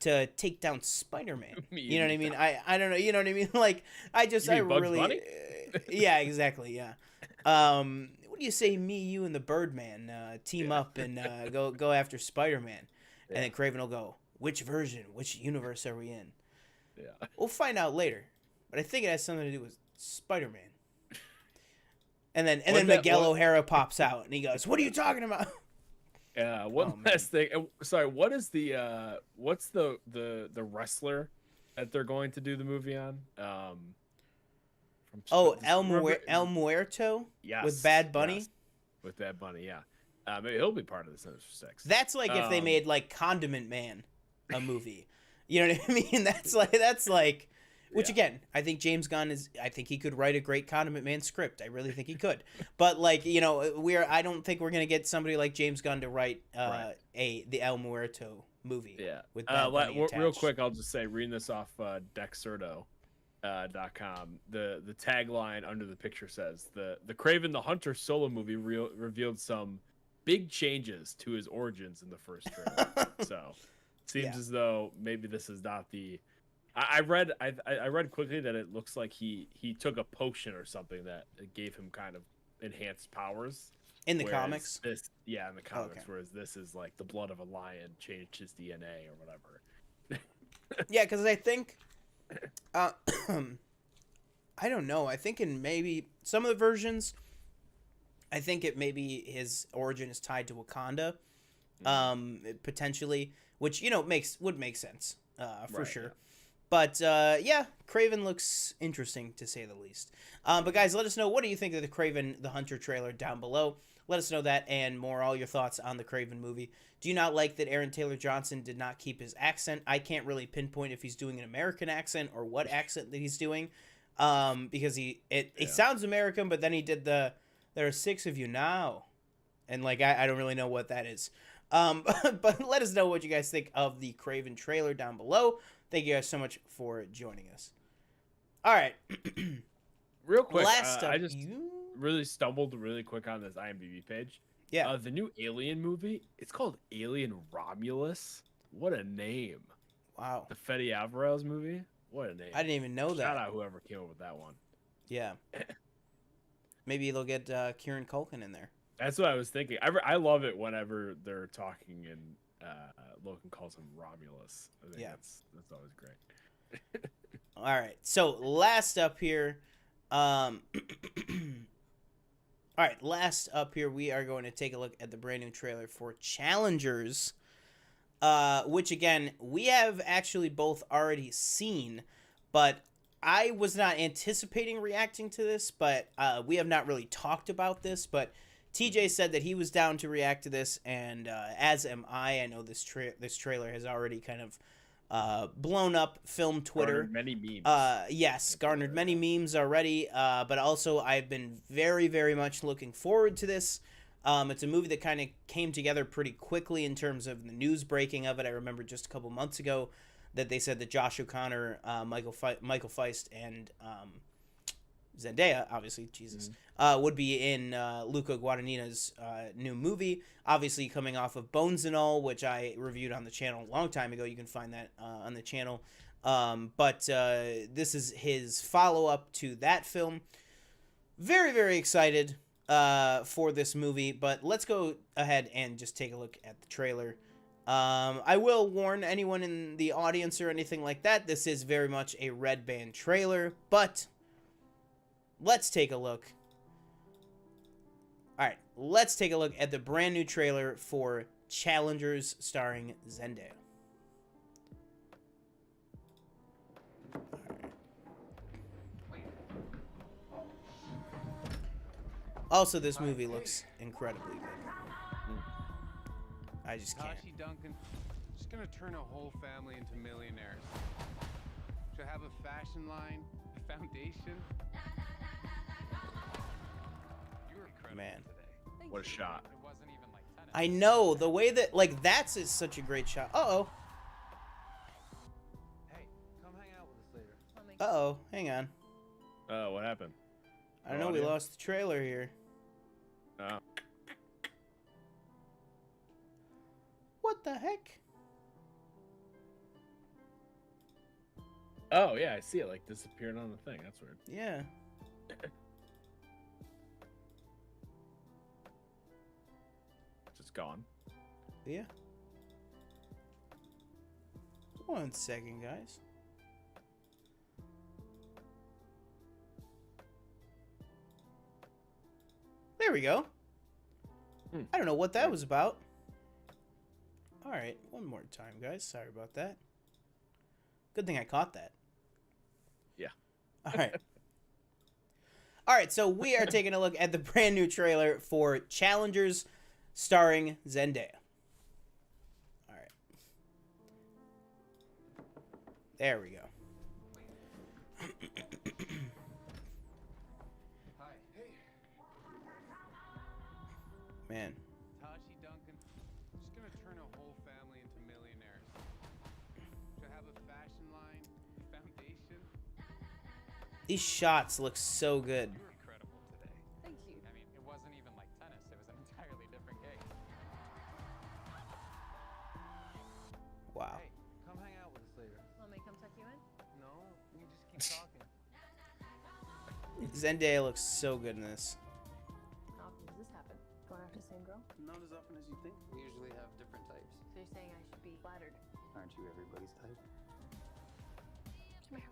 to take down Spider-Man. You know what I mean? I don't know. You know what I mean? Like, I really, yeah, exactly. Yeah. What do you say, me, you, and the Birdman team up and go after Spider-Man? And then Craven will go, which version, which universe are we in? Yeah. We'll find out later. But I think it has something to do with Spider-Man. And then Miguel O'Hara pops out and he goes, what are you talking about? Yeah, one last thing. Sorry, what is what's the wrestler that they're going to do the movie on? El Muerto? Yes. With Bad Bunny? Yes. With Bad Bunny, yeah. Maybe he'll be part of the Sinister Six. That's like if they made like Condiment Man a movie. You know what I mean? That's like Which again, I think James Gunn I think he could write a great Condiment Man script. I really think he could. But like, you know, I don't think we're gonna get somebody like James Gunn to write the El Muerto movie. Yeah. With Bad Bunny attached. Real quick, I'll just say, reading this off Dexerto. .com, the tagline under the picture says the Kraven the Hunter solo movie revealed some big changes to his origins in the first trailer. So seems as though maybe this is not the I read quickly that it looks like he took a potion or something that gave him kind of enhanced powers in the comics. In the comics, whereas this is like the blood of a lion changed his DNA or whatever. Yeah, because I think I don't know. I think in maybe some of the versions, I think it maybe his origin is tied to Wakanda, potentially, which would make sense for sure. Yeah. But yeah, Kraven looks interesting to say the least. But guys, let us know, what do you think of the Kraven the Hunter trailer down below. Let us know that and more, all your thoughts on the Kraven movie. Do you not like that Aaron Taylor Johnson did not keep his accent? I can't really pinpoint if he's doing an American accent or what accent that he's doing, because it sounds American, but then he did there are 6 of you now, and like I don't really know what that is. But let us know what you guys think of the Kraven trailer down below. Thank you guys so much for joining us. All right, real quick, I just really stumbled really quick on this IMDb page. Yeah. The new Alien movie, it's called Alien Romulus. What a name. Wow. The Fede Alvarez movie. What a name. I didn't even know that. Shout out whoever came up with that one. Yeah. Maybe they'll get Kieran Culkin in there. That's what I was thinking. I love it whenever they're talking and Logan calls him Romulus. I think that's always great. All right. So last up here, all right, last up here, we are going to take a look at the brand new trailer for Challengers, which, again, we have actually both already seen, but I was not anticipating reacting to this, but we have not really talked about this, but TJ said that he was down to react to this, and as am I. I know this trailer has already kind of blown up film Twitter. Garnered many memes. Yes, garnered many memes already, but also I've been very, very much looking forward to this. It's a movie that kind of came together pretty quickly in terms of the news breaking of it. I remember just a couple months ago that they said that Josh O'Connor, Michael Feist, and Zendaya, obviously, Jesus, would be in Luca Guadagnino's new movie. Obviously, coming off of Bones and All, which I reviewed on the channel a long time ago. You can find that on the channel. But this is his follow-up to that film. Very, very excited for this movie. But let's go ahead and just take a look at the trailer. I will warn anyone in the audience or anything like that, this is very much a red band trailer, but let's take a look. All right, let's take a look at the brand new trailer for Challengers starring Zendaya. Also, this movie looks incredibly good. I just can't. Tashi Duncan, she's gonna turn a whole family into millionaires. She'll have a fashion line, a foundation. You were incredible Man. today. What a shot. It wasn't even like 10. I know, the way that, like, that's is such a great shot. Uh-oh. Hey, come hang out with us later. Uh-oh, hang on. Oh, what happened? I don't know, we lost the trailer here. Oh. What the heck? Oh, yeah, I see it, like, disappeared on the thing. That's weird. Yeah. Just gone. Yeah. 1 second, guys. There we go. I don't know what that was about. All right, one more time, guys. Sorry about that. Good thing I caught that. Yeah. All right. All right, so we are taking a look at the brand new trailer for Challengers starring Zendaya. All right. There we go. Man. Tashi Duncan, she's gonna turn a whole family into millionaires. She'll have a fashion line, a foundation. These shots look so good. You were incredible today. Thank you. I mean, it wasn't even like tennis. It was an entirely different game. Wow. Hey, come hang out with us later. Want me to come tuck you in? No, we can just keep talking. Zendaya looks so good in this. How often does this happen? Going after the same girl? Not as often as you think. We usually have different types. So you're saying I should be flattered? Aren't you everybody's type? Come here.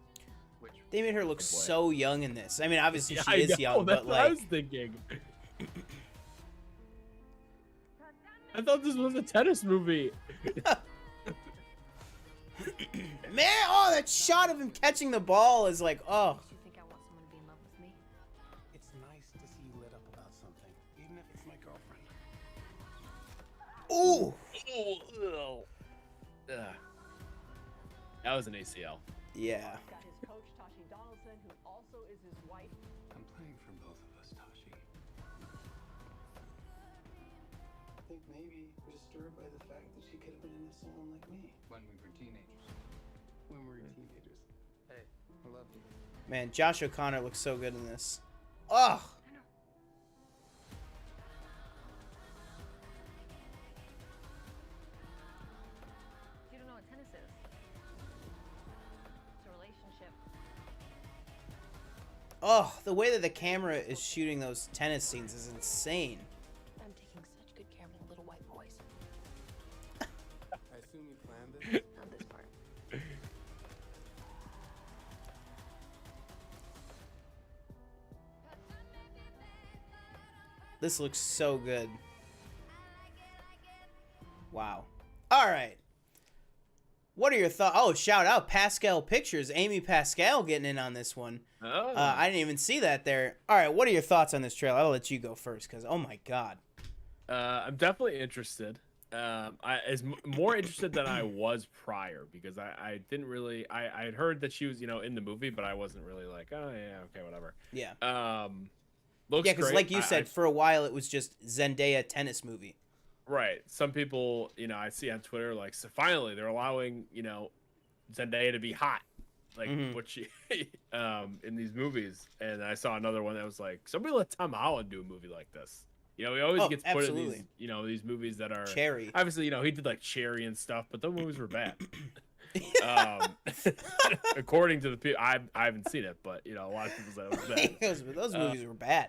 Which They made her look so young in this. I mean, obviously Yeah, she I is know, young, that's but what I like, was thinking. I thought this was a tennis movie. man, oh, that shot of him catching the ball is like, oh. Makes you think I want someone to be in love with me? It's nice to see you lit up about something, even if it's my girlfriend. Ooh. Ugh. That was an ACL. Yeah. Got his coach, Tashi Donaldson, who also is his wife. I'm playing for both of us, Tashi. I think maybe we're disturbed by the fact that she could have been into someone like me when we were teenagers. when we were teenagers. Hey, I love you. Man, Josh O'Connor looks so good in this. Oh. You don't know what tennis is. It's a relationship. Oh, the way that the camera is shooting those tennis scenes is insane. I'm taking such good care of the little white boys. I assume you planned this? Not this part. This looks so good. Wow. All right. What are your thoughts? Oh, shout out Pascal Pictures. Amy Pascal getting in on this one. Oh. I didn't even see that there. All right. What are your thoughts on this trailer? I'll let you go first because, oh my God. I'm definitely interested. More interested than I was prior because I didn't really I had heard that she was in the movie, but I wasn't really like, oh yeah, okay, whatever. Yeah. Looks Yeah, because great. like you said, for a while it was just Zendaya tennis movie. Right. Some people, I see on Twitter like, so finally they're allowing Zendaya to be hot, like what she in these movies. And I saw another one that was like, somebody let Tom Holland do a movie like this. He always gets put in these, these movies that are Cherry. Obviously, he did like Cherry and stuff, but those movies were bad. According to the people, I haven't seen it, but a lot of people said it was bad. those movies were bad.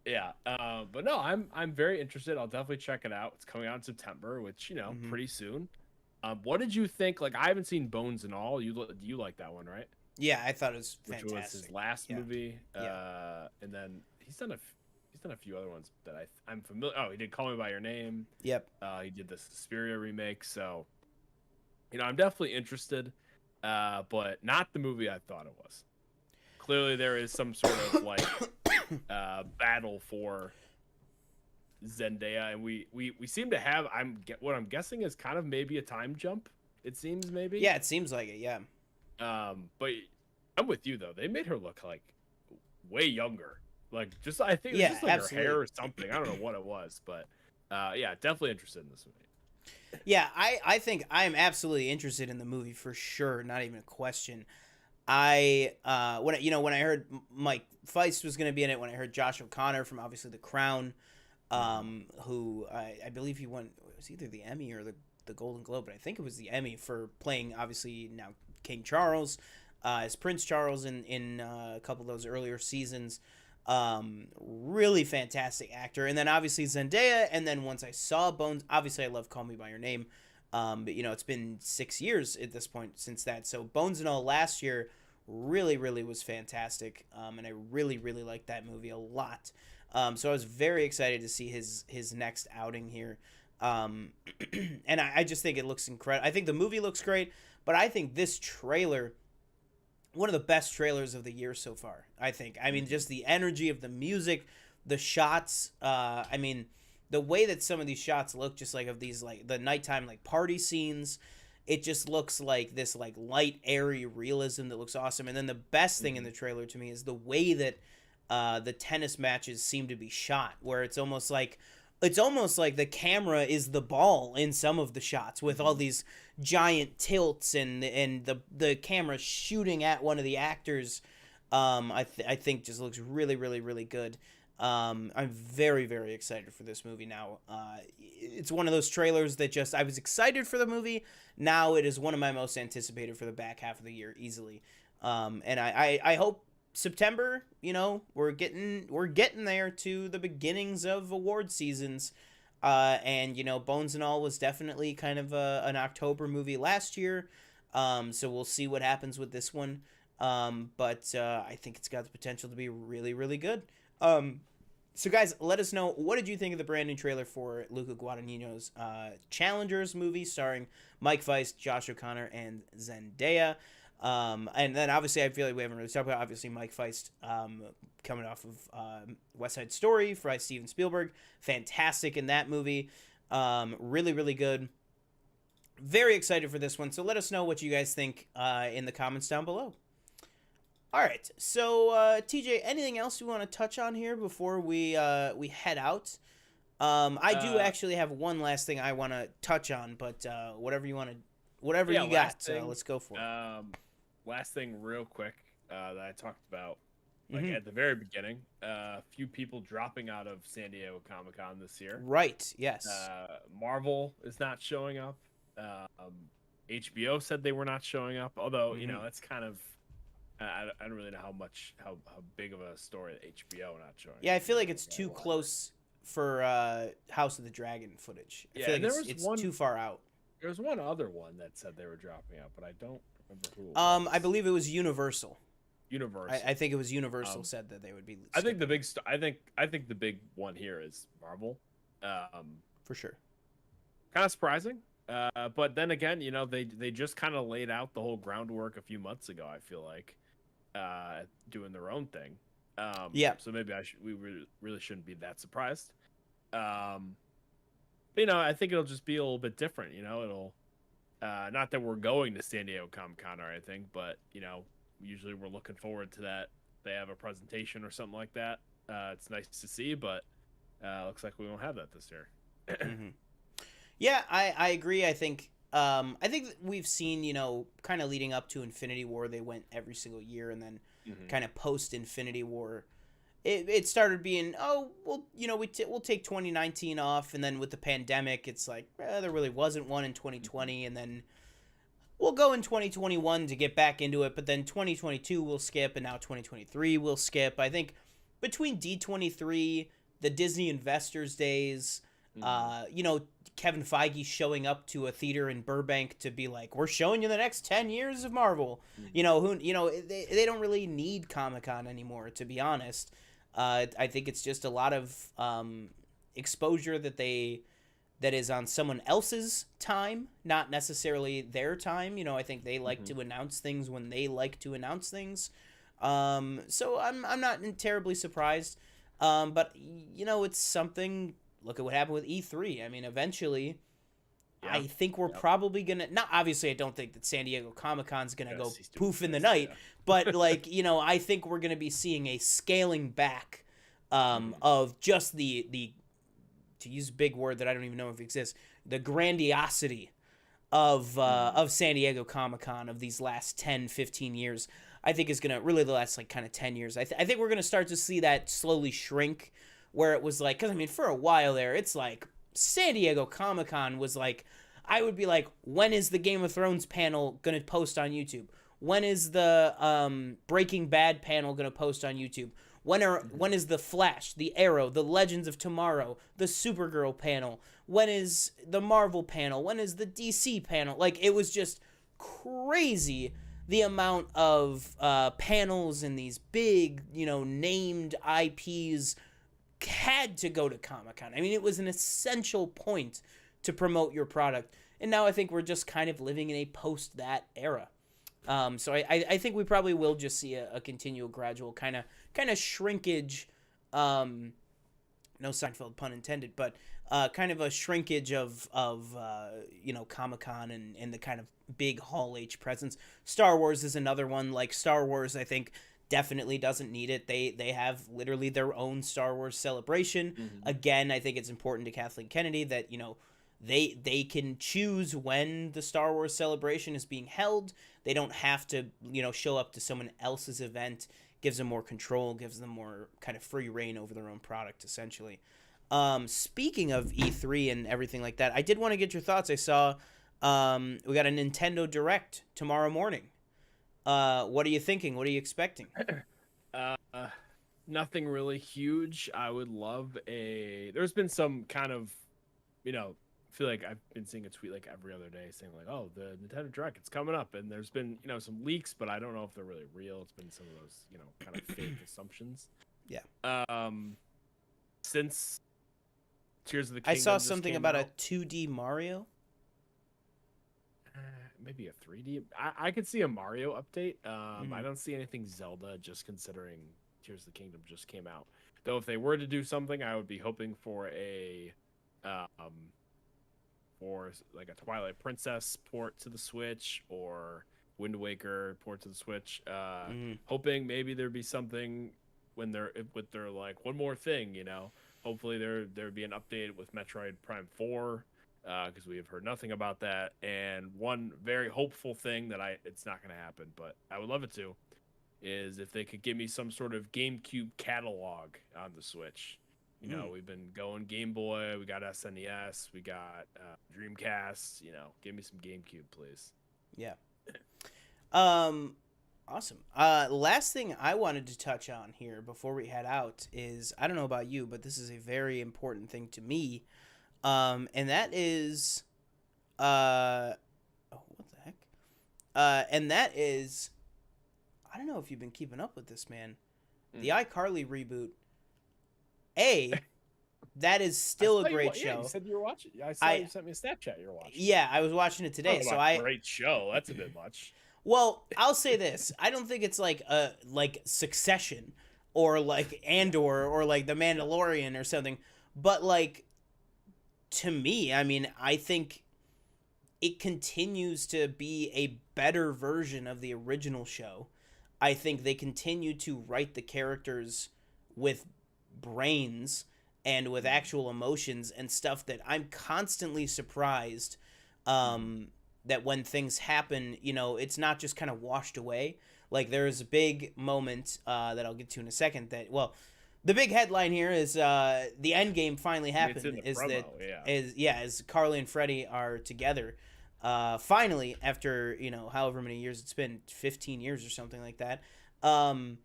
Yeah, but no, I'm very interested. I'll definitely check it out. It's coming out in September, which pretty soon. What did you think? Like, I haven't seen Bones and All. You like that one, right? Yeah, I thought it was fantastic. Which was his last movie. Yeah. And then he's done a few other ones that I'm familiar. Oh, he did Call Me by Your Name. Yep. He did the Suspiria remake. So, I'm definitely interested, but not the movie I thought it was. Clearly, there is some sort of like battle for Zendaya, and we seem to have. What I'm guessing is kind of maybe a time jump. It seems maybe. Yeah, it seems like it. Yeah. But I'm with you though. They made her look like way younger. Like I think it was just like absolutely. her hair or something. I don't know what it was, but yeah, definitely interested in this movie. Yeah, I think I'm absolutely interested in the movie for sure. Not even a question. When I heard Mike Feist was going to be in it, when I heard Josh O'Connor from obviously The Crown, who I believe he won, it was either the Emmy or the Golden Globe, but I think it was the Emmy for playing obviously now King Charles, as Prince Charles in a couple of those earlier seasons. Really fantastic actor. And then obviously Zendaya, and then once I saw Bones, obviously I love Call Me by Your Name. But it's been 6 years at this point since that. So Bones and All last year really, really was fantastic. And I really, really liked that movie a lot. So I was very excited to see his next outing here. And I just think it looks incredible. I think the movie looks great, but I think this trailer, one of the best trailers of the year so far, I think. I mean, just the energy of the music, the shots, the way that some of these shots look, just like of these like the nighttime like party scenes, it just looks like this like light, airy realism that looks awesome. And then the best thing in the trailer to me is the way that the tennis matches seem to be shot, where it's almost like it's almost like the camera is the ball in some of the shots with all these giant tilts and the camera shooting at one of the actors. I think just looks really, really, really good. I'm very, very excited for this movie now. It's one of those trailers that I was excited for the movie. Now it is one of my most anticipated for the back half of the year easily. And I hope September, we're getting there to the beginnings of award seasons. And Bones and All was definitely kind of an October movie last year. So we'll see what happens with this one. But I think it's got the potential to be really, really good. So guys, let us know, what did you think of the brand new trailer for Luca Guadagnino's Challengers movie starring Mike Feist, Josh O'Connor, and Zendaya? And then obviously I feel like we haven't really talked about, obviously, Mike Feist coming off of West Side Story by Steven Spielberg. Fantastic in that movie. Really, really good. Very excited for this one. So let us know what you guys think in the comments down below. All right, so TJ, anything else you want to touch on here before we head out? I do actually have one last thing I want to touch on, but whatever you got, let's go for it. Last thing, real quick, that I talked about, at the very beginning, a few people dropping out of San Diego Comic-Con this year. Right. Yes. Marvel is not showing up. HBO said they were not showing up, although that's kind of. I don't really know how big of a story that HBO not showing. Yeah, I feel like it's too close for House of the Dragon footage. I feel like it's too far out. There was one other one that said they were dropping out, but I don't remember who it was. I believe it was Universal. Universal. I think it was Universal said that they would be. I think the big I think the big one here is Marvel. For sure. Kind of surprising. But then again, they just kind of laid out the whole groundwork a few months ago, I feel like. Doing their own thing. So maybe we really shouldn't be that surprised. But, I think it'll just be a little bit different. It'll not that we're going to San Diego Comic-Con or anything, but usually we're looking forward to that. They have a presentation or something like that. It's nice to see, but looks like we won't have that this year. Mm-hmm. Yeah, I agree. I think that we've seen, kind of leading up to Infinity War, they went every single year, and then kind of post Infinity War, it started being, we'll take 2019 off, and then with the pandemic, it's like, there really wasn't one in 2020, and then we'll go in 2021 to get back into it, but then 2022 we'll skip, and now 2023 we'll skip. I think between D23, the Disney Investors Days, Kevin Feige showing up to a theater in Burbank to be like, we're showing you the next 10 years of Marvel. They don't really need Comic-Con anymore, to be honest. I think it's just a lot of exposure that is on someone else's time, not necessarily their time. I think they like to announce things when they like to announce things. So I'm not terribly surprised. But it's something. Look at what happened with E3. I mean, eventually, I think we're probably going to... Not obviously, I don't think that San Diego Comic-Con's going to go poof in the night. But, I think we're going to be seeing a scaling back of just the... To use a big word that I don't even know if it exists. The grandiosity of San Diego Comic-Con of these last 10, 15 years. I think is going to... Really, the last, kind of 10 years. I think we're going to start to see that slowly shrink, where it was like, because for a while there, it's like San Diego Comic-Con was like, I would be like, when is the Game of Thrones panel going to post on YouTube? When is the Breaking Bad panel going to post on YouTube? When is the Flash, the Arrow, the Legends of Tomorrow, the Supergirl panel? When is the Marvel panel? When is the DC panel? It was just crazy the amount of panels and these big, named IPs had to go to Comic-Con. It was an essential point to promote your product. And now I think we're just kind of living in a post-that era. So I think we probably will just see a continual, gradual kind of shrinkage. No Seinfeld pun intended, but kind of a shrinkage of Comic-Con and the kind of big Hall H presence. Star Wars is another one. Star Wars, I think definitely doesn't need it. They have literally their own Star Wars celebration. Mm-hmm. Again, I think it's important to Kathleen Kennedy that, you know, they can choose when the Star Wars celebration is being held. They don't have to, you know, show up to someone else's event. Gives them more control, gives them more kind of free reign over their own product, essentially. Speaking of E3 and everything like that, I did want to get your thoughts. I saw we got a Nintendo Direct tomorrow morning. What are you thinking? What are you expecting? Nothing really huge. I would love there's been some kind of, you know, I feel like I've been seeing a tweet like every other day saying like, oh, the Nintendo Direct, it's coming up. And there's been, you know, some leaks, but I don't know if they're really real. It's been some of those, you know, kind of fake assumptions. Yeah. Since Tears of the Kingdom, I saw something about a 2D Mario. Maybe a 3D. I could see a Mario update. I don't see anything Zelda, just considering Tears of the Kingdom just came out. Though if they were to do something, I would be hoping for for like a Twilight Princess port to the Switch or Wind Waker port to the Switch. Hoping maybe there'd be something when they're with their like one more thing, you know. Hopefully there'd be an update with Metroid Prime 4. Because we have heard nothing about that. And one very hopeful thing that it's not going to happen, but I would love it to, is if they could give me some sort of GameCube catalog on the Switch. You know, we've been going Game Boy, we got SNES, we got Dreamcast. You know, give me some GameCube, please. Yeah. Awesome. Last thing I wanted to touch on here before we head out is, I don't know about you, but this is a very important thing to me. And that is, what the heck? And that is, I don't know if you've been keeping up with this, man. The iCarly reboot. That is still a great show. Yeah, you said you were watching. I saw you sent me a Snapchat. You were watching. Yeah, I was watching it today. Great show. That's a bit much. Well, I'll say this: I don't think it's like Succession or like Andor or like The Mandalorian or something, but like. To me, I mean, I think it continues to be a better version of the original show. I think they continue to write the characters with brains and with actual emotions and stuff that I'm constantly surprised that when things happen, you know, it's not just kind of washed away. Like, there's a big moment that I'll get to in a second that, well... The big headline here is the end game finally happened. As Carly and Freddie are together, finally after, you know, however many years it's been, 15 years or something like that. But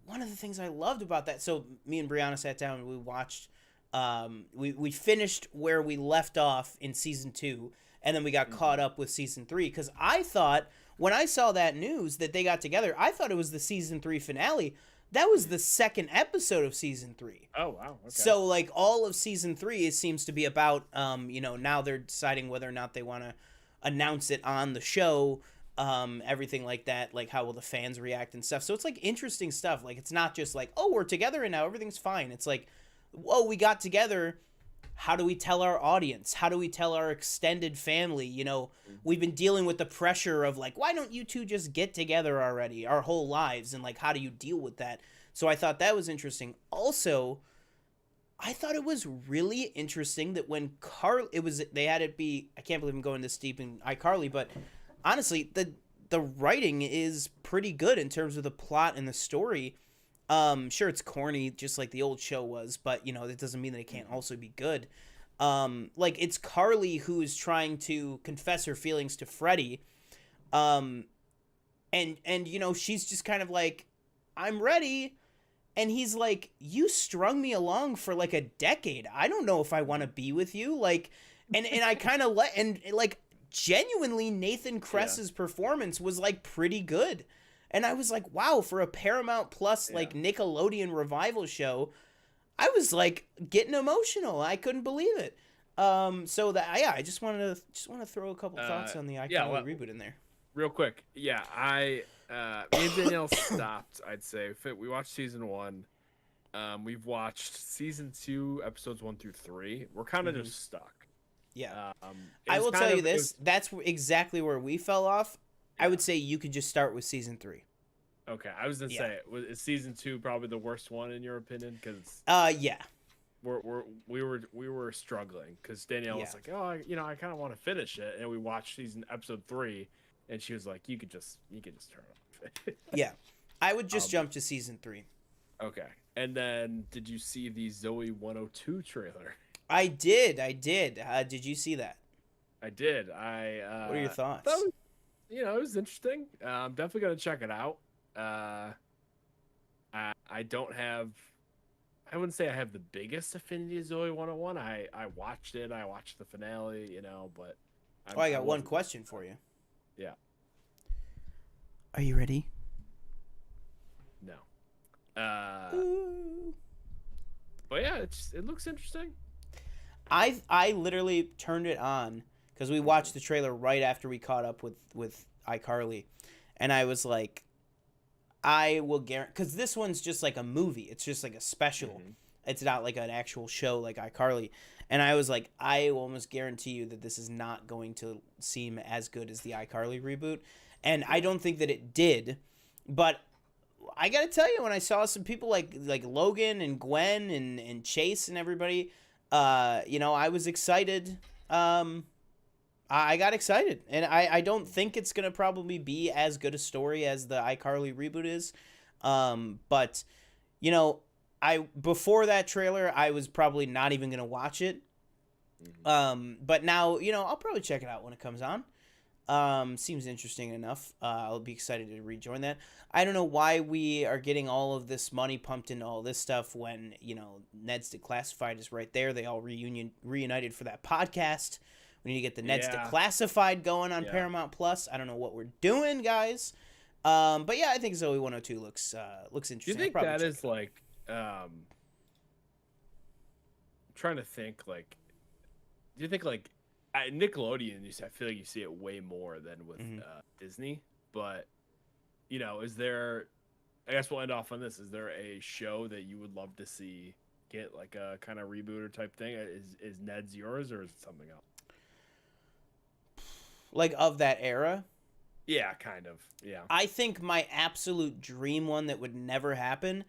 one of the things I loved about that, so me and Brianna sat down and we watched. We finished where we left off in season 2, and then we got caught up with season 3 because I thought when I saw that news that they got together, I thought it was the season 3 finale. That was the second episode of season 3. Oh, wow. Okay. So, like, all of season 3 seems to be about, you know, now they're deciding whether or not they want to announce it on the show, everything like that, like, how will the fans react and stuff. So it's, like, interesting stuff. Like, it's not just like, oh, we're together and now everything's fine. It's like, whoa, we got together. How do we tell our audience? How do we tell our extended family? You know, we've been dealing with the pressure of like, why don't you two just get together already our whole lives? And like, how do you deal with that? So I thought that was interesting. Also, I thought it was really interesting that when they had it be, I can't believe I'm going this deep in iCarly, but honestly, the writing is pretty good in terms of the plot and the story. Sure, it's corny, just like the old show was, but, you know, that doesn't mean that it can't also be good. Like, it's Carly who is trying to confess her feelings to Freddie. And, you know, she's just kind of like, I'm ready. And he's like, you strung me along for, like, a decade. I don't know if I want to be with you. Like, and I kind of like, genuinely, Nathan Kress's performance was, like, pretty good. And I was like, wow, for a Paramount Plus, like, Nickelodeon revival show, I was, like, getting emotional. I couldn't believe it. So that, I just want to throw a couple thoughts on the iCarly reboot in there. Real quick. Yeah, me and Danielle stopped, I'd say. We watched season 1. We've watched season 2, episodes 1 through 3. We're kind of just stuck. Yeah. I will tell you this. That's exactly where we fell off. I would say you could just start with season 3. Okay, I was gonna say, is season 2 probably the worst one in your opinion? Because yeah, we were struggling because Danielle was like, oh, I kind of want to finish it, and we watched episode 3, and she was like, you could just turn it off. Yeah, I would just jump to season 3. Okay, and then did you see the Zoe 102 trailer? I did. Did you see that? I did. What are your thoughts? It was interesting. I'm definitely gonna check it out. I don't have. I wouldn't say I have the biggest affinity to Zoe 101. I watched it. I watched the finale. But. I got one question for you. Yeah. Are you ready? No. But yeah, it looks interesting. I literally turned it on because we watched the trailer right after we caught up with iCarly, and I was like, I will guarantee, because this one's just like a movie. It's just like a special. Mm-hmm. It's not like an actual show like iCarly. And I was like, I will almost guarantee you that this is not going to seem as good as the iCarly reboot. And I don't think that it did. But I got to tell you, when I saw some people like Logan and Gwen and Chase and everybody, I was excited. I got excited, and I don't think it's going to probably be as good a story as the iCarly reboot is. But, before that trailer, I was probably not even going to watch it. But now, I'll probably check it out when it comes on. Seems interesting enough. I'll be excited to rejoin that. I don't know why we are getting all of this money pumped into all this stuff when, Ned's Declassified is right there. They all reunited for that podcast. We need to get the Ned's Declassified going on Paramount Plus. I don't know what we're doing, guys. But yeah, I think Zoe 102 looks interesting. Do you think that is like, I'm trying to think, like, do you think like Nickelodeon, I feel like you see it way more than with Disney, but is there, I guess we'll end off on this. Is there a show that you would love to see get like a kind of rebooter type thing? Is Ned's yours, or is it something else? Like of that era? Yeah, kind of. Yeah. I think my absolute dream one that would never happen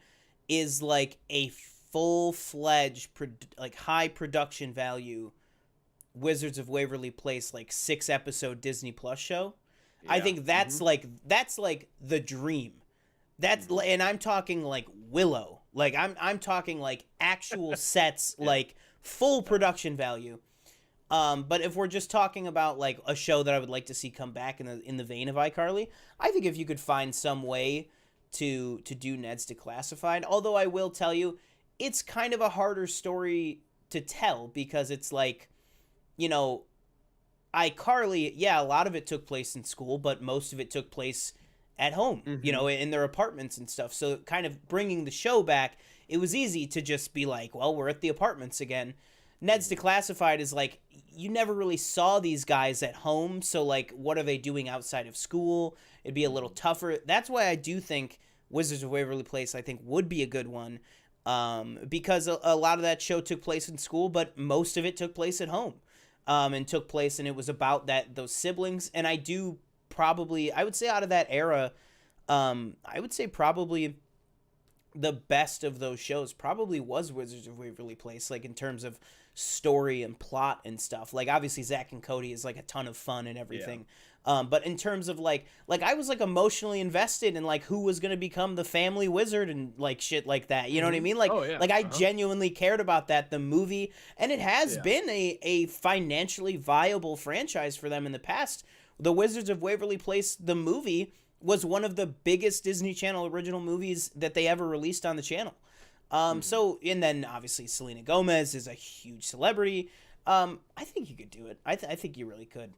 is like a full-fledged, like high production value Wizards of Waverly Place, like 6-episode Disney Plus show. Yeah. I think that's that's like the dream. That's and I'm talking like Willow. Like I'm talking like actual sets, like full production value. But if we're just talking about like a show that I would like to see come back in the vein of iCarly, I think if you could find some way to do Ned's Declassified, although I will tell you, it's kind of a harder story to tell because it's like, iCarly, yeah, a lot of it took place in school, but most of it took place at home, in their apartments and stuff. So kind of bringing the show back, it was easy to just be like, well, we're at the apartments again. Ned's Declassified is like, you never really saw these guys at home, so like, what are they doing outside of school? It'd be a little tougher. That's why I do think Wizards of Waverly Place, I think, would be a good one, because a lot of that show took place in school, but most of it took place at home, and it was about those siblings, and I would say out of that era, I would say probably the best of those shows probably was Wizards of Waverly Place, like in terms of story and plot and stuff. Like obviously Zach and Cody is like a ton of fun and everything. Yeah. But in terms of like I was like emotionally invested in like who was going to become the family wizard and like shit like that. You know what I mean? Like, I genuinely cared about that, the movie, and it has been a financially viable franchise for them in the past. The Wizards of Waverly Place, the movie, was one of the biggest Disney Channel original movies that they ever released on the channel. So, and then obviously Selena Gomez is a huge celebrity. I think you could do it. I think you really could.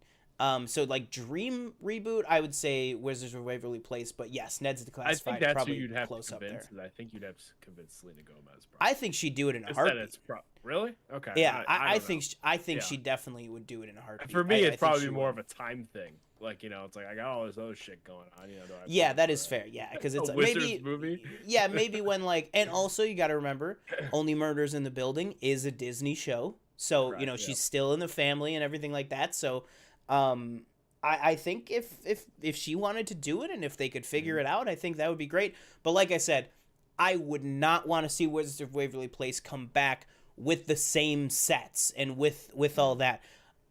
So like dream reboot, I would say Wizards of Waverly Place, but yes, Ned's Declassified. I think that's probably who you'd have close to convince. up there. I think you'd have to convince Selena Gomez. Probably. I think she'd do it in a heartbeat. Really? Okay. Yeah, I think she definitely would do it in a heartbeat. For me, it'd probably be more of a time thing. Like, it's like I got all this other shit going on. Yeah, that is fair. Yeah, because it's maybe movie. Yeah, maybe when like, and also you got to remember, Only Murders in the Building is a Disney show, so she's still in the family and everything like that. So, I think if she wanted to do it and if they could figure it out, I think that would be great. But like I said, I would not want to see Wizards of Waverly Place come back with the same sets and with all that.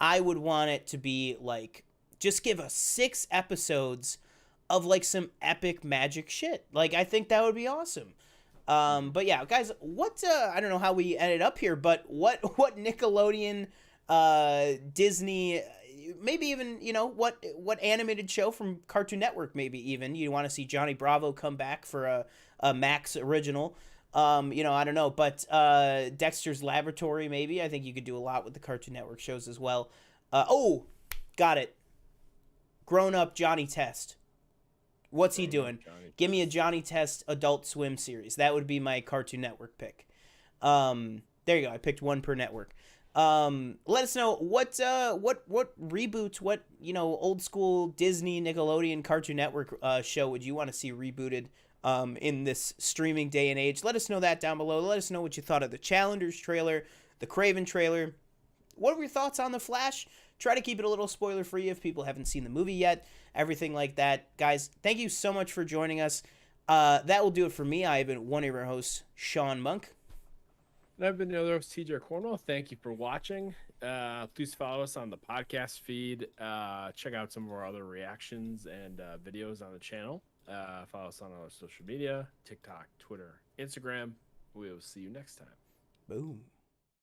I would want it to be like, just give us 6 episodes of like some epic magic shit. Like, I think that would be awesome. But yeah, guys, what I don't know how we ended up here, but what Nickelodeon, Disney, maybe even, you know, what animated show from Cartoon Network, maybe even you want to see Johnny Bravo come back for a Max original. You know, I don't know, but Dexter's Laboratory, maybe. I think you could do a lot with the Cartoon Network shows as well. Oh, got it. Grown Up Johnny Test. What's he doing? Give me a Johnny Test Adult Swim series. That would be my Cartoon Network pick. There you go. I picked one per network. Let us know what reboots, what, you know, old school Disney, Nickelodeon, Cartoon Network show would you want to see rebooted in this streaming day and age. Let us know that down below. Let us know what you thought of the Challengers trailer, the Kraven trailer. What were your thoughts on The Flash? Try to keep it a little spoiler free if people haven't seen the movie yet. Everything like that. Guys, thank you so much for joining us. That will do it for me. I have been one of your hosts, Sean Monk. And I've been your other host, TJ Cornwell. Thank you for watching. Please follow us on the podcast feed. Check out some of our other reactions and videos on the channel. Follow us on our social media, TikTok, Twitter, Instagram. We will see you next time. Boom.